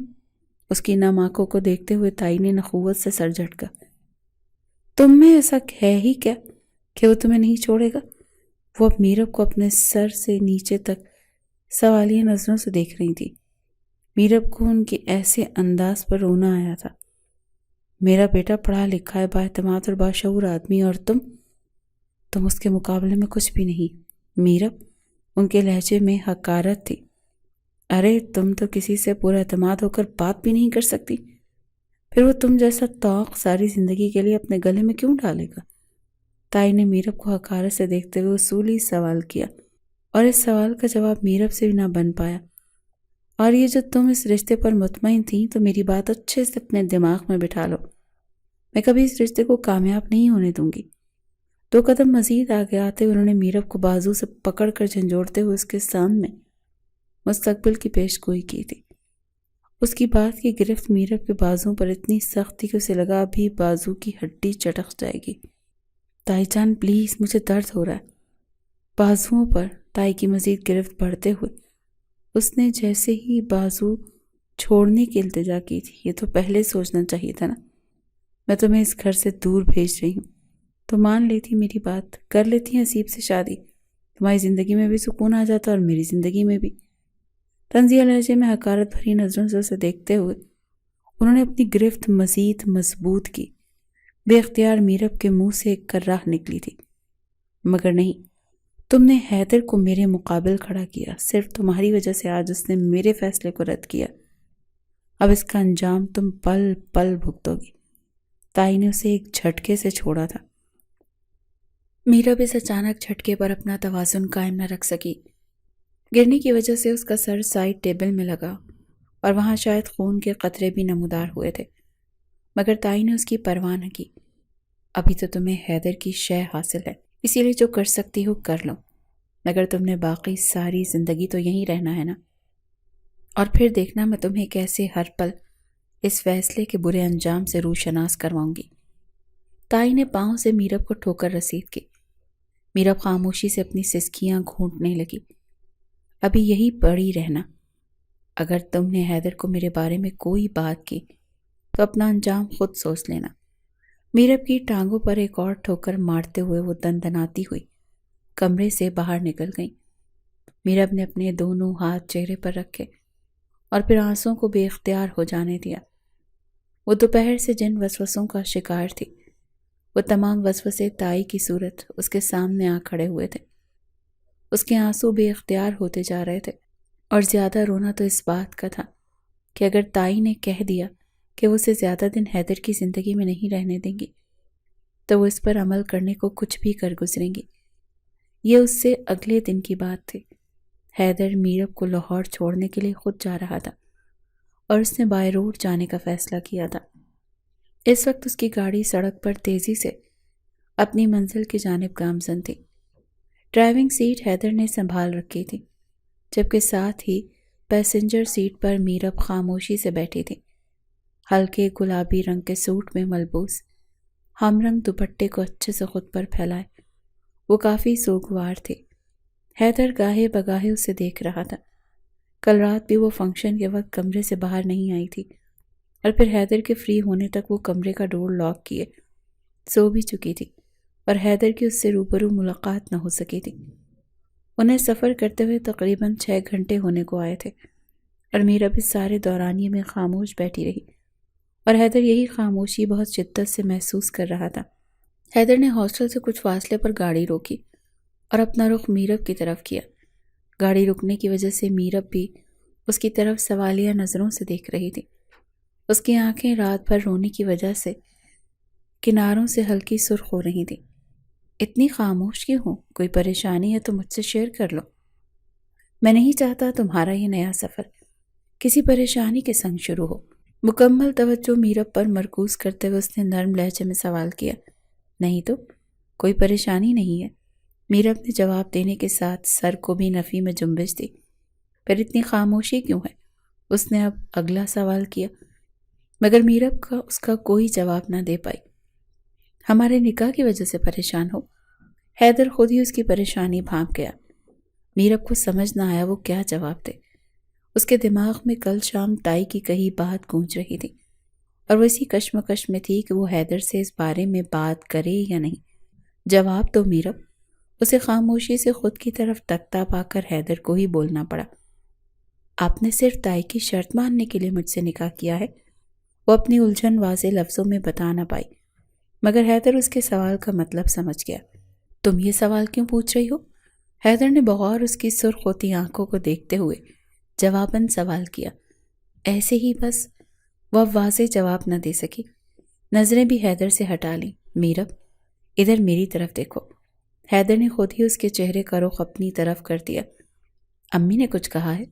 اس کی نم آنکھوں کو دیکھتے ہوئے تائی نے نخوت سے سر جھٹکا۔ تم میں ایسا ہے ہی کیا کہ وہ تمہیں نہیں چھوڑے گا؟ وہ اب میرب کو اپنے سر سے نیچے تک سوالیہ نظروں سے دیکھ رہی تھی۔ میرب کو ان کے ایسے انداز پر رونا آیا تھا۔ میرا بیٹا پڑھا لکھا ہے، بااعتماد اور باشعور آدمی، اور تم اس کے مقابلے میں کچھ بھی نہیں۔ میرب، ان کے لہجے میں حقارت تھی۔ ارے تم تو کسی سے پورا اعتماد ہو کر بات بھی نہیں کر سکتی، پھر وہ تم جیسا توق ساری زندگی کے لیے اپنے گلے میں کیوں ڈالے گا؟ تائی نے میرب کو حقارت سے دیکھتے ہوئے اصولی سوال کیا، اور اس سوال کا جواب میرب سے بھی نہ بن پایا۔ اور یہ جو تم اس رشتے پر مطمئن تھی تو میری بات اچھے سے اپنے دماغ میں بٹھا لو، میں کبھی اس رشتے کو کامیاب نہیں ہونے دوں گی۔ 2 قدم مزید آگے آتے انہوں نے میرب کو بازو سے پکڑ کر جھنجھوڑتے ہوئے اس کے سامنے مستقبل کی پیش گوئی کی تھی۔ اس کی بات کی گرفت میرب کے بازوں پر اتنی سخت تھی کہ اسے لگا ابھی بازو کی ہڈی چٹک جائے گی۔ تائی جان پلیز، مجھے درد ہو رہا ہے۔ بازوؤں پر تائی کی مزید گرفت بڑھتے ہوئے اس نے جیسے ہی بازو چھوڑنے کی التجا کی تھی، یہ تو پہلے سوچنا چاہیے تھا نا، میں تمہیں اس گھر سے دور بھیج رہی ہوں، تو مان لیتی میری بات، کر لیتی ہیں حسیب سے شادی، تمہاری زندگی میں بھی سکون آ جاتا اور میری زندگی میں بھی۔ طنزیہ لہجے میں حقارت بھری نظروں سے اسے دیکھتے ہوئے انہوں نے اپنی گرفت مزید مضبوط کی۔ بے اختیار میرب کے منہ سے ایک کراہ نکلی تھی، مگر نہیں، تم نے حیدر کو میرے مقابل کھڑا کیا، صرف تمہاری وجہ سے آج اس نے میرے فیصلے کو رد کیا، اب اس کا انجام تم پل پل بھگتو گی۔ تائی نے اسے ایک جھٹکے سے چھوڑا تھا۔ میرب اس اچانک جھٹکے پر اپنا توازن قائم نہ رکھ سکی۔ گرنے کی وجہ سے اس کا سر سائڈ ٹیبل میں لگا اور وہاں شاید خون کے قطرے بھی نمودار ہوئے تھے، مگر تائی نے اس کی پرواہ نہ کی۔ ابھی تو تمہیں حیدر کی شے حاصل ہے، اسی لیے جو کر سکتی ہو کر لو، مگر تم نے باقی ساری زندگی تو یہیں رہنا ہے نا، اور پھر دیکھنا میں تمہیں کیسے ہر پل اس فیصلے کے برے انجام سے روشناس کرواؤں گی۔ تائی نے پاؤں سے میرب کو ٹھوکر رسید کی۔ میرب خاموشی سے اپنی سسکیاں گھونٹنے لگی۔ ابھی یہی پڑی رہنا، اگر تم نے حیدر کو میرے بارے میں کوئی بات کی تو اپنا انجام خود سوچ لینا۔ میرب کی ٹانگوں پر ایک اور ٹھوکر مارتے ہوئے وہ دندناتی ہوئی کمرے سے باہر نکل گئیں۔ میرب نے اپنے دونوں ہاتھ چہرے پر رکھے اور پھر آنسوں کو بے اختیار ہو جانے دیا۔ وہ دوپہر سے جن وسوسوں کا شکار تھی، وہ تمام وسوسے تائی کی صورت اس کے سامنے آ کھڑے ہوئے تھے۔ اس کے آنسو بے اختیار ہوتے جا رہے تھے، اور زیادہ رونا تو اس بات کا تھا کہ اگر تائی نے کہہ دیا کہ وہ اسے زیادہ دن حیدر کی زندگی میں نہیں رہنے دیں گی تو وہ اس پر عمل کرنے کو کچھ بھی کر گزریں گی۔ یہ اس سے اگلے دن کی بات تھی۔ حیدر میرب کو لاہور چھوڑنے کے لیے خود جا رہا تھا اور اس نے بائی روڈ جانے کا فیصلہ کیا تھا۔ اس وقت اس کی گاڑی سڑک پر تیزی سے اپنی منزل کی جانب گامزن تھی۔ ڈرائیونگ سیٹ حیدر نے سنبھال رکھی تھی، جبکہ ساتھ ہی پیسنجر سیٹ پر میرب خاموشی سے بیٹھی تھی۔ ہلکے گلابی رنگ کے سوٹ میں ملبوس، ہم رنگ دوپٹے کو اچھے سے خود پر پھیلائے، وہ کافی سوگوار تھی۔ حیدر گاہے بگاہے اسے دیکھ رہا تھا۔ کل رات بھی وہ فنکشن کے وقت کمرے سے باہر نہیں آئی تھی، اور پھر حیدر کے فری ہونے تک وہ کمرے کا ڈور لاک کیے سو بھی چکی تھی، اور حیدر کی اس سے روبرو ملاقات نہ ہو سکی تھی۔ انہیں سفر کرتے ہوئے تقریباً 6 گھنٹے ہونے کو آئے تھے اور میرب اس سارے دورانیے میں خاموش بیٹھی رہی اور حیدر یہی خاموشی بہت شدت سے محسوس کر رہا تھا۔ حیدر نے ہاسٹل سے کچھ فاصلے پر گاڑی روکی اور اپنا رخ میرب کی طرف کیا۔ گاڑی رکنے کی وجہ سے میرب بھی اس کی طرف سوالیہ نظروں سے دیکھ رہی تھی۔ اس کی آنکھیں رات بھر رونے کی وجہ سے کناروں سے ہلکی سرخ ہو رہی تھیں۔ اتنی خاموش کیوں ہو؟ کوئی پریشانی ہے تو مجھ سے شیئر کر لو۔ میں نہیں چاہتا تمہارا یہ نیا سفر کسی پریشانی کے سنگ شروع ہو۔ مکمل توجہ میرب پر مرکوز کرتے ہوئے اس نے نرم لہجے میں سوال کیا۔ نہیں تو کوئی پریشانی نہیں ہے، میرب نے جواب دینے کے ساتھ سر کو بھی نفی میں جنبش دی۔ پھر اتنی خاموشی کیوں ہے؟ اس نے اب اگلا سوال کیا، مگر میرب اس کا کوئی جواب نہ دے پائی۔ ہمارے نکاح کی وجہ سے پریشان ہو؟ حیدر خود ہی اس کی پریشانی بھانپ گیا۔ میرب کو سمجھ نہ آیا وہ کیا جواب دے۔ اس کے دماغ میں کل شام تائی کی کہی بات گونج رہی تھی اور وہ اسی کشمکش میں تھی کہ وہ حیدر سے اس بارے میں بات کرے یا نہیں۔ جواب تو میرب۔ اسے خاموشی سے خود کی طرف تکتا پا کر حیدر کو ہی بولنا پڑا۔ آپ نے صرف تائی کی شرط ماننے کے لیے مجھ سے نکاح کیا ہے؟ وہ اپنی الجھن واضح لفظوں میں بتا نہ پائی، مگر حیدر اس کے سوال کا مطلب سمجھ گیا۔ تم یہ سوال کیوں پوچھ رہی ہو؟ حیدر نے بغور اس کی سرخ ہوتی آنکھوں کو دیکھتے ہوئے جواباً سوال کیا۔ ایسے ہی بس؟ وہ اب واضح جواب نہ دے سکی، نظریں بھی حیدر سے ہٹا لیں۔ میرب ادھر میری طرف دیکھو۔ حیدر نے خود ہی اس کے چہرے کا رخ اپنی طرف کر دیا۔ امی نے کچھ کہا ہے؟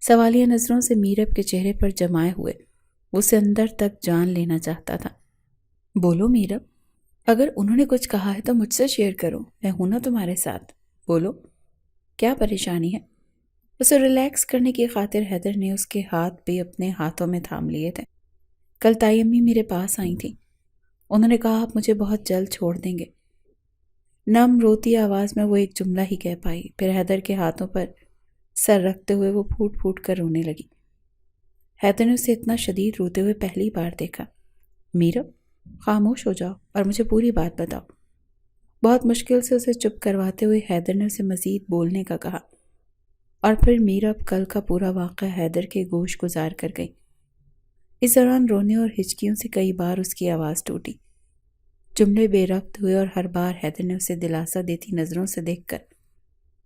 سوالیہ نظروں سے میرب کے چہرے پر جمائے ہوئے اسے اندر تک جان لینا چاہتا تھا۔ بولو میرب، اگر انہوں نے کچھ کہا ہے تو مجھ سے شیئر کرو، میں ہوں نا تمہارے ساتھ۔ بولو کیا پریشانی ہے؟ اسے ریلیکس کرنے کی خاطر حیدر نے اس کے ہاتھ بھی اپنے ہاتھوں میں تھام لیے تھے۔ کل تائی امی میرے پاس آئی تھیں، انہوں نے کہا آپ مجھے بہت جلد چھوڑ دیں گے۔ نم روتی آواز میں وہ ایک جملہ ہی کہہ پائی، پھر حیدر کے ہاتھوں پر سر رکھتے ہوئے وہ پھوٹ پھوٹ کر رونے لگی۔ حیدر نے اسے اتنا شدید روتے ہوئے پہلی بار دیکھا۔ میرب خاموش ہو جاؤ اور مجھے پوری بات بتاؤ۔ بہت مشکل سے اسے چپ کرواتے ہوئے حیدر نے اسے مزید بولنے کا کہا، اور پھر میرب کل کا پورا واقعہ حیدر کے گوش گزار کر گئی۔ اس دوران رونے اور ہچکیوں سے کئی بار اس کی آواز ٹوٹی، جملے بے ربط ہوئے اور ہر بار حیدر نے اسے دلاسا دیتی نظروں سے دیکھ کر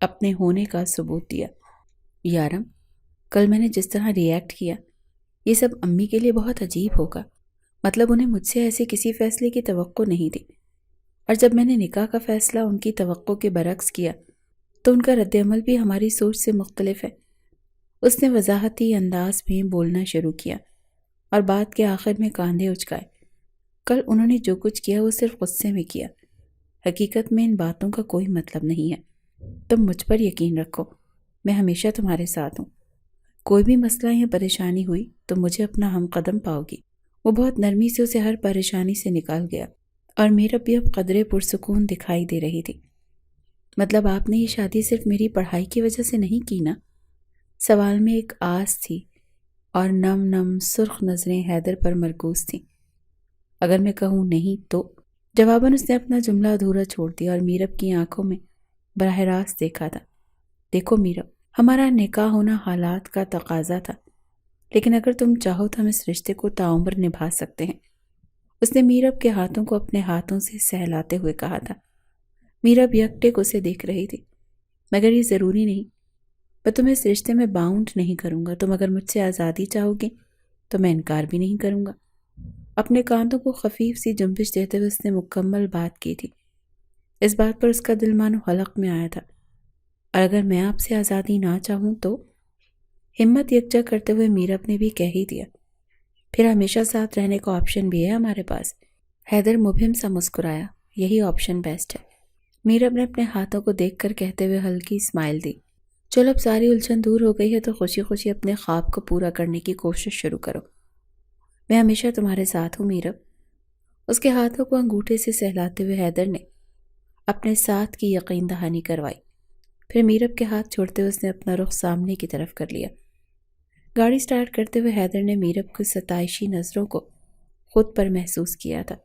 اپنے ہونے کا ثبوت دیا۔ یارم، کل میں نے جس طرح ری ایکٹ کیا یہ سب امی کے لیے بہت عجیب ہوگا، مطلب انہیں مجھ سے ایسے کسی فیصلے کی توقع نہیں تھی، اور جب میں نے نکاح کا فیصلہ ان کی توقع کے برعکس کیا تو ان کا رد عمل بھی ہماری سوچ سے مختلف ہے۔ اس نے وضاحتی انداز میں بولنا شروع کیا اور بات کے آخر میں کاندھے اچکائے۔ کل انہوں نے جو کچھ کیا وہ صرف غصے میں کیا، حقیقت میں ان باتوں کا کوئی مطلب نہیں ہے۔ تم مجھ پر یقین رکھو، میں ہمیشہ تمہارے ساتھ ہوں۔ کوئی بھی مسئلہ یا پریشانی ہوئی تو مجھے اپنا ہم قدم پاؤ گی۔ وہ بہت نرمی سے اسے ہر پریشانی سے نکال گیا اور میرب بھی اب قدرے پرسکون دکھائی دے رہی تھی۔ مطلب آپ نے یہ شادی صرف میری پڑھائی کی وجہ سے نہیں کی نا؟ سوال میں ایک آس تھی اور نم نم سرخ نظریں حیدر پر مرکوز تھیں۔ اگر میں کہوں نہیں تو؟ جواباً اس نے اپنا جملہ ادھورا چھوڑ دیا اور میرب کی آنکھوں میں براہ راست دیکھا تھا۔ دیکھو میرب، ہمارا نکاح ہونا حالات کا تقاضا تھا، لیکن اگر تم چاہو تو ہم اس رشتے کو تعمر نبھا سکتے ہیں۔ اس نے میرب کے ہاتھوں کو اپنے ہاتھوں سے سہلاتے ہوئے کہا تھا۔ میرب یکٹک اسے دیکھ رہی تھی۔ مگر یہ ضروری نہیں، میں تمہیں اس رشتے میں باؤنڈ نہیں کروں گا۔ تم اگر مجھ سے آزادی چاہو گی تو میں انکار بھی نہیں کروں گا۔ اپنے کاندھوں کو خفیف سی جنبش دیتے ہوئے اس نے مکمل بات کی تھی۔ اس بات پر اس کا دل مانو حلق میں آیا تھا۔ اور اگر میں آپ سے آزادی نہ چاہوں تو؟ ہمت یکجا کرتے ہوئے میرب نے بھی کہہ ہی دیا، پھر ہمیشہ ساتھ رہنے کا آپشن بھی ہے ہمارے پاس۔ حیدر مبہم سا مسکرایا، یہی آپشن بیسٹ ہے۔ میرب نے اپنے ہاتھوں کو دیکھ کر کہتے ہوئے ہلکی اسمائل دی، چلو اب ساری الجھن دور ہو گئی ہے تو خوشی خوشی اپنے خواب کو پورا کرنے کی کوشش شروع کرو۔ میں ہمیشہ تمہارے ساتھ ہوں میرب۔ اس کے ہاتھوں کو انگوٹھے سے سہلاتے ہوئے حیدر نے اپنے ساتھ کی یقین دہانی کروائی۔ پھر میرب کے ہاتھ چھوڑتے ہوئے اس نے اپنا رخ سامنے کی طرف کر لیا۔ گاڑی سٹارٹ کرتے ہوئے حیدر نے میرب کی ستائشی نظروں کو خود پر محسوس کیا تھا،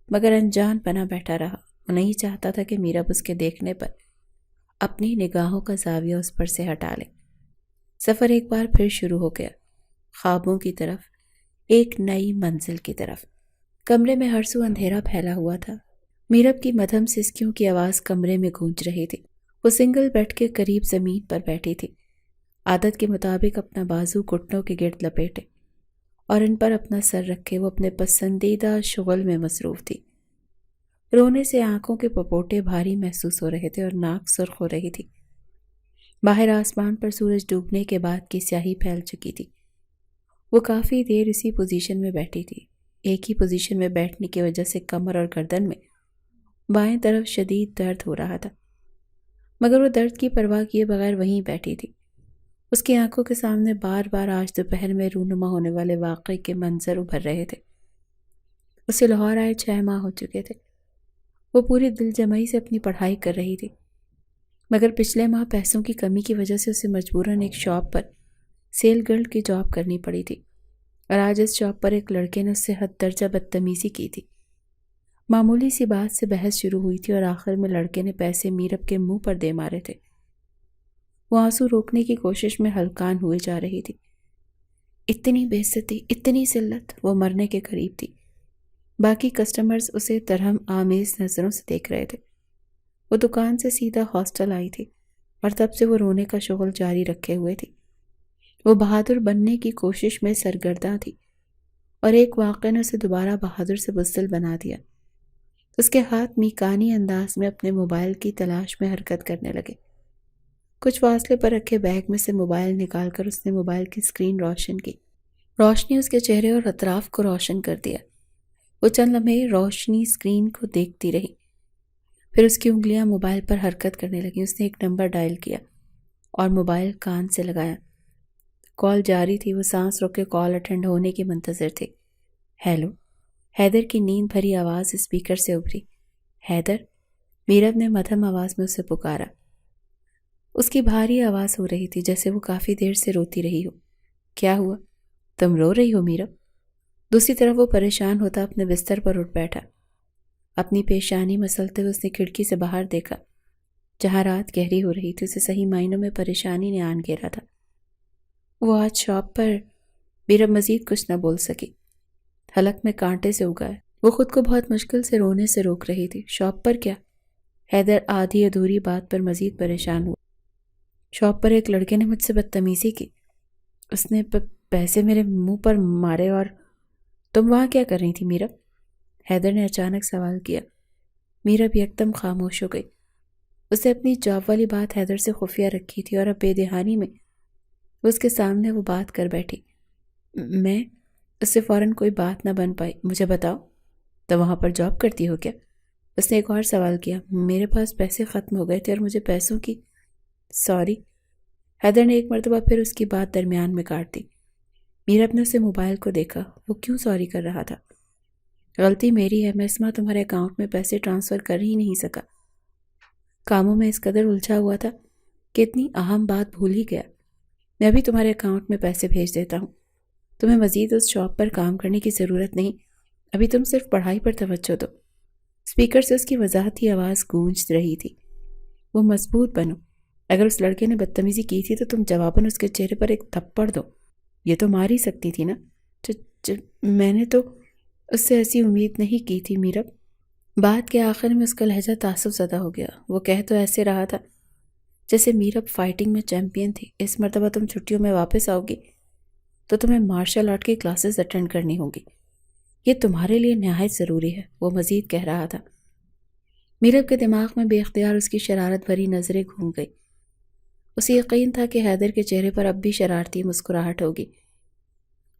مگر انجان بنا بیٹھا رہا۔ وہ نہیں چاہتا تھا کہ میرب اس کے دیکھنے پر اپنی نگاہوں کا زاویہ اس پر سے ہٹا لے۔ سفر ایک بار پھر شروع ہو گیا، خوابوں کی طرف، ایک نئی منزل کی طرف۔ کمرے میں ہر سو اندھیرا پھیلا ہوا تھا۔ میرب کی مدھم سسکیوں کی آواز کمرے میں گونج رہی تھی۔ وہ سنگل بیڈ کے قریب زمین پر بیٹھی تھی، عادت کے مطابق اپنا بازو گھٹنوں کے گرد لپیٹے اور ان پر اپنا سر رکھے وہ اپنے پسندیدہ شغل میں مصروف تھی۔ رونے سے آنکھوں کے پپوٹے بھاری محسوس ہو رہے تھے اور ناک سرخ ہو رہی تھی۔ باہر آسمان پر سورج ڈوبنے کے بعد کی سیاہی پھیل چکی تھی۔ وہ کافی دیر اسی پوزیشن میں بیٹھی تھی۔ ایک ہی پوزیشن میں بیٹھنے کی وجہ سے کمر اور گردن میں بائیں طرف شدید درد ہو رہا تھا، مگر وہ درد کی پرواہ کیے بغیر وہیں بیٹھی تھی۔ اس کی آنکھوں کے سامنے بار بار آج دوپہر میں رونما ہونے والے واقعے کے منظر ابھر رہے تھے۔ اسے لاہور آئے 6 ماہ ہو چکے تھے۔ وہ پوری دل جمعی سے اپنی پڑھائی کر رہی تھی، مگر پچھلے ماہ پیسوں کی کمی کی وجہ سے اسے مجبوراً ایک شاپ پر سیل گرل کی جاب کرنی پڑی تھی، اور آج اس شاپ پر ایک لڑکے نے اس سے حد درجہ بدتمیزی کی تھی۔ معمولی سی بات سے بحث شروع ہوئی تھی اور آخر میں لڑکے نے پیسے میرب کے منہ پر دے مارے تھے۔ وہ آنسو روکنے کی کوشش میں ہلکان ہوئے جا رہی تھی۔ اتنی بے عزتی، اتنی ذلت، وہ مرنے کے قریب تھی۔ باقی کسٹمرز اسے ترہم آمیز نظروں سے دیکھ رہے تھے۔ وہ دکان سے سیدھا ہاسٹل آئی تھی اور تب سے وہ رونے کا شغل جاری رکھے ہوئے تھی۔ وہ بہادر بننے کی کوشش میں سرگرداں تھی اور ایک واقعے نے اسے دوبارہ بہادر سے بزدل بنا دیا۔ اس کے ہاتھ میکانی انداز میں اپنے موبائل کی تلاش میں حرکت کرنے لگے۔ کچھ فاصلے پر رکھے بیگ میں سے موبائل نکال کر اس نے موبائل کی اسکرین روشن کی۔ روشنی اس کے چہرے اور اطراف کو روشن کر دیا۔ وہ چند لمحے روشنی اسکرین کو دیکھتی رہی، پھر اس کی انگلیاں موبائل پر حرکت کرنے لگیں۔ اس نے ایک نمبر ڈائل کیا اور موبائل کان سے لگایا۔ کال جاری تھی۔ وہ سانس روک کے کال اٹینڈ ہونے کی منتظر تھی۔ ہیلو، حیدر کی نیند بھری آواز اسپیکر سے ابھری۔ حیدر، میرب نے مدھم آواز میں اسے پکارا۔ اس کی بھاری آواز ہو رہی تھی جیسے وہ کافی دیر سے روتی رہی ہو۔ کیا ہوا؟ تم رو رہی ہو میرب؟ دوسری طرف وہ پریشان ہوتا اپنے بستر پر اٹھ بیٹھا۔ اپنی پیشانی مسلتے ہوئے اس نے کھڑکی سے باہر دیکھا، جہاں رات گہری ہو رہی تھی۔ اسے صحیح معنوں میں پریشانی نے آن گھیرا تھا۔ وہ آج شاپ پر، میرب مزید کچھ نہ بول سکی، حلق میں کانٹے سے اگا ہے۔ وہ خود کو بہت مشکل سے رونے سے روک رہی تھی۔ شاپ پر کیا؟ حیدر آدھی ادھوری بات پر مزید پریشان ہوا۔ شاپ پر ایک لڑکے نے مجھ سے بدتمیزی کی، اس نے پیسے میرے منہ پر مارے۔ اور تم وہاں کیا کر رہی تھی میرب؟ حیدر نے اچانک سوال کیا۔ میرب یکدم خاموش ہو گئی۔ اسے اپنی جاب والی بات حیدر سے خفیہ رکھی تھی اور اب بے دہانی میں اس کے سامنے وہ بات کر بیٹھی۔ میں اس سے فوراً کوئی بات نہ بن پائی۔ مجھے بتاؤ، تو وہاں پر جاب کرتی ہو کیا؟ اس نے ایک اور سوال کیا۔ میرے پاس پیسے ختم ہو گئے تھے اور مجھے پیسوں کی سوری۔ حیدر نے ایک مرتبہ پھر اس کی بات درمیان میں کاٹ دی۔ میرب نے اسے موبائل کو دیکھا۔ وہ کیوں سوری کر رہا تھا؟ غلطی میری ہے، میں اس ماہ تمہارے اکاؤنٹ میں پیسے ٹرانسفر کر ہی نہیں سکا۔ کاموں میں اس قدر الجھا ہوا تھا کہ اتنی اہم بات بھول ہی گیا۔ میں بھی تمہارے اکاؤنٹ میں پیسے بھیج دیتا ہوں۔ تمہیں مزید اس شاپ پر کام کرنے کی ضرورت نہیں، ابھی تم صرف پڑھائی پر توجہ دو۔ اسپیکر سے اس کی وضاحتی آواز گونج رہی تھی۔ وہ مضبوط بنو۔ اگر اس لڑکے نے بدتمیزی کی تھی تو تم جواباً اس کے چہرے پر ایک تھپڑ دو۔ یہ تو مار ہی سکتی تھی نا۔ میں نے تو اس سے ایسی امید نہیں کی تھی میرب۔ بات کے آخر میں اس کا لہجہ تعصب زدہ ہو گیا۔ وہ کہہ تو ایسے رہا تھا جیسے میرب فائٹنگ میں چیمپئن تھی۔ اس مرتبہ تم چھٹیوں میں واپس آؤ گی تو تمہیں مارشل آرٹ کی کلاسز اٹینڈ کرنی ہوگی، یہ تمہارے لیے نہایت ضروری ہے، وہ مزید کہہ رہا تھا۔ میرب کے دماغ میں بے اختیار اس کی شرارت بھری نظریں گھوم گئی۔ اسے یقین تھا کہ حیدر کے چہرے پر اب بھی شرارتی مسکراہٹ ہوگی۔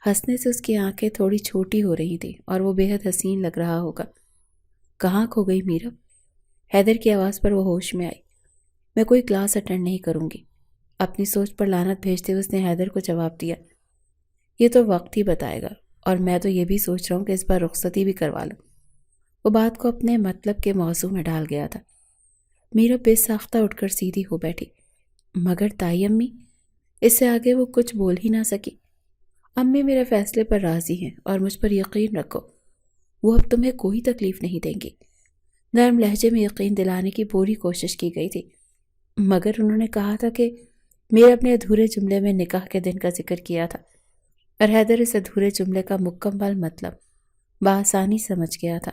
ہنسنے سے اس کی آنکھیں تھوڑی چھوٹی ہو رہی تھیں اور وہ بے حد حسین لگ رہا ہوگا۔ کہاں کھو گئی میرب؟ حیدر کی آواز پر وہ ہوش میں آئی۔ میں کوئی کلاس اٹینڈ نہیں کروں گی، اپنی سوچ پر لعنت بھیجتے ہوئے اس نے حیدر کو جواب دیا۔ یہ تو وقت ہی بتائے گا، اور میں تو یہ بھی سوچ رہا ہوں کہ اس بار رخصتی بھی کروا لوں۔ وہ بات کو اپنے مطلب کے موضوع میں ڈال گیا تھا۔ میرب بے ساختہ اٹھ کر سیدھی ہو بیٹھی۔ مگر تائی امی، اس سے آگے وہ کچھ بول ہی نہ سکی۔ امی میرے فیصلے پر راضی ہیں اور مجھ پر یقین رکھو، وہ اب تمہیں کوئی تکلیف نہیں دیں گی۔ نرم لہجے میں یقین دلانے کی پوری کوشش کی گئی تھی۔ مگر انہوں نے کہا تھا کہ میر اپنے ادھورے جملے میں نکاح کے دن کا ذکر کیا تھا، اور حیدر اس ادھورے جملے کا مکمل مطلب بآسانی سمجھ گیا تھا۔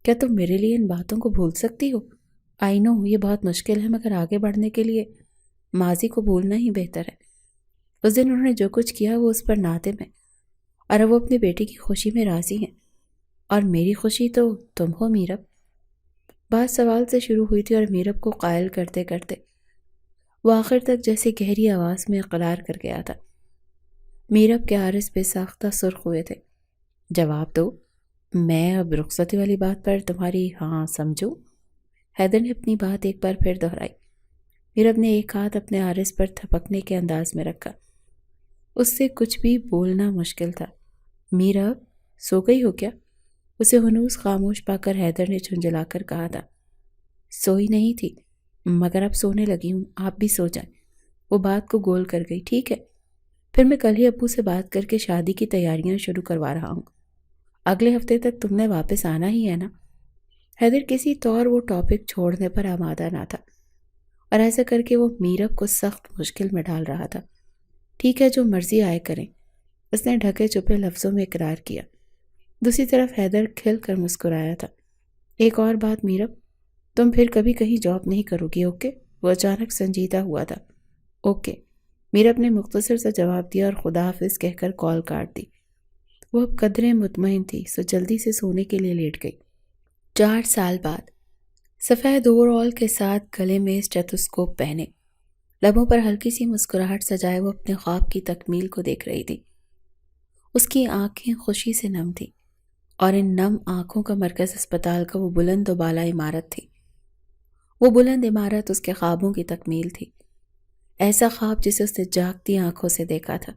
کیا تم میرے لیے ان باتوں کو بھول سکتی ہو؟ آئی نو یہ بہت مشکل ہے، مگر آگے بڑھنے کے لیے ماضی کو بھولنا ہی بہتر ہے۔ اس دن انہوں نے جو کچھ کیا وہ اس پر نادم ہے، اور اب وہ اپنی بیٹی کی خوشی میں راضی ہیں، اور میری خوشی تو تم ہو میرب۔ بات سوال سے شروع ہوئی تھی اور میرب کو قائل کرتے کرتے وہ آخر تک جیسے گہری آواز میں اقرار کر گیا تھا۔ میرب کے عارض بے ساختہ سرخ ہوئے تھے۔ جواب دو، میں اب رخصتی والی بات پر تمہاری ہاں سمجھوں؟ حیدر نے اپنی بات ایک بار پھر دہرائی۔ میرب نے ایک ہاتھ اپنے عارض پر تھپکنے کے انداز میں رکھا۔ اس سے کچھ بھی بولنا مشکل تھا۔ میرب سو گئی ہو کیا؟ اسے ہنوز خاموش پا کر حیدر نے جھنجھلا کر کہا تھا۔ سوئی نہیں تھی، مگر اب سونے لگی ہوں، آپ بھی سو جائیں۔ وہ بات کو گول کر گئی۔ ٹھیک ہے، پھر میں کل ہی ابو سے بات کر کے شادی کی تیاریاں شروع کروا رہا ہوں۔ اگلے ہفتے تک تم نے واپس آنا ہی ہے نا؟ حیدر کسی طور وہ ٹاپک چھوڑنے پر آمادہ نہ تھا، اور ایسا کر کے وہ میرب کو سخت مشکل میں ڈال رہا تھا۔ ٹھیک ہے، جو مرضی آئے کریں، اس نے ڈھکے چھپے لفظوں میں اقرار کیا۔ دوسری طرف حیدر کھل کر مسکرایا تھا۔ ایک اور بات میرب، تم پھر کبھی کہیں جاب نہیں کرو گی، اوکے؟ وہ اچانک سنجیدہ ہوا تھا۔ اوکے، میرب نے مختصر سا جواب دیا اور خدا حافظ کہہ کر کال کاٹ دی۔ وہ اب قدرے مطمئن تھی، سو جلدی سے سونے کے لیے لیٹ گئی۔ 4 سال بعد سفید اوور آل کے ساتھ گلے میں اسٹیتھوسکوپ پہنے، لبوں پر ہلکی سی مسکراہٹ سجائے وہ اپنے خواب کی تکمیل کو دیکھ رہی تھی۔ اس کی آنکھیں خوشی سے نم تھی، اور ان نم آنکھوں کا مرکز اسپتال کا وہ بلند و بالا عمارت تھی۔ وہ بلند عمارت اس کے خوابوں کی تکمیل تھی، ایسا خواب جسے اس نے جاگتی آنکھوں سے دیکھا تھا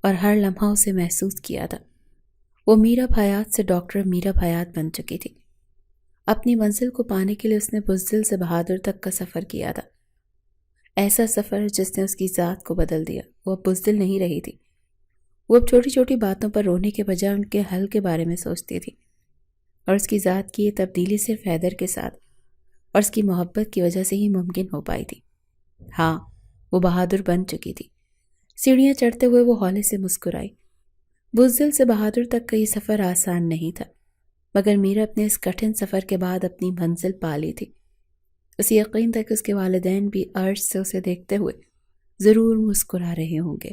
اور ہر لمحہ اسے محسوس کیا تھا۔ وہ میرب حیات سے ڈاکٹر میرب حیات بن چکی تھی۔ اپنی منزل کو پانے کے لیے اس نے بزدل سے بہادر تک کا سفر کیا تھا، ایسا سفر جس نے اس کی ذات کو بدل دیا۔ وہ اب بزدل نہیں رہی تھی، وہ اب چھوٹی چھوٹی باتوں پر رونے کے بجائے ان کے حل کے بارے میں سوچتی تھی، اور اس کی ذات کی یہ تبدیلی صرف حیدر کے ساتھ اور اس کی محبت کی وجہ سے ہی ممکن ہو پائی تھی۔ ہاں، وہ بہادر بن چکی تھی۔ سیڑھیاں چڑھتے ہوئے وہ ہولے سے مسکرائی۔ بزدل سے بہادر تک کا یہ سفر آسان نہیں تھا، مگر میرا اپنے اس کٹھن سفر کے بعد اپنی منزل پا لی تھی۔ اسے یقین تھا کہ اس کے والدین بھی عرش سے اسے دیکھتے ہوئے ضرور مسکرا رہے ہوں گے۔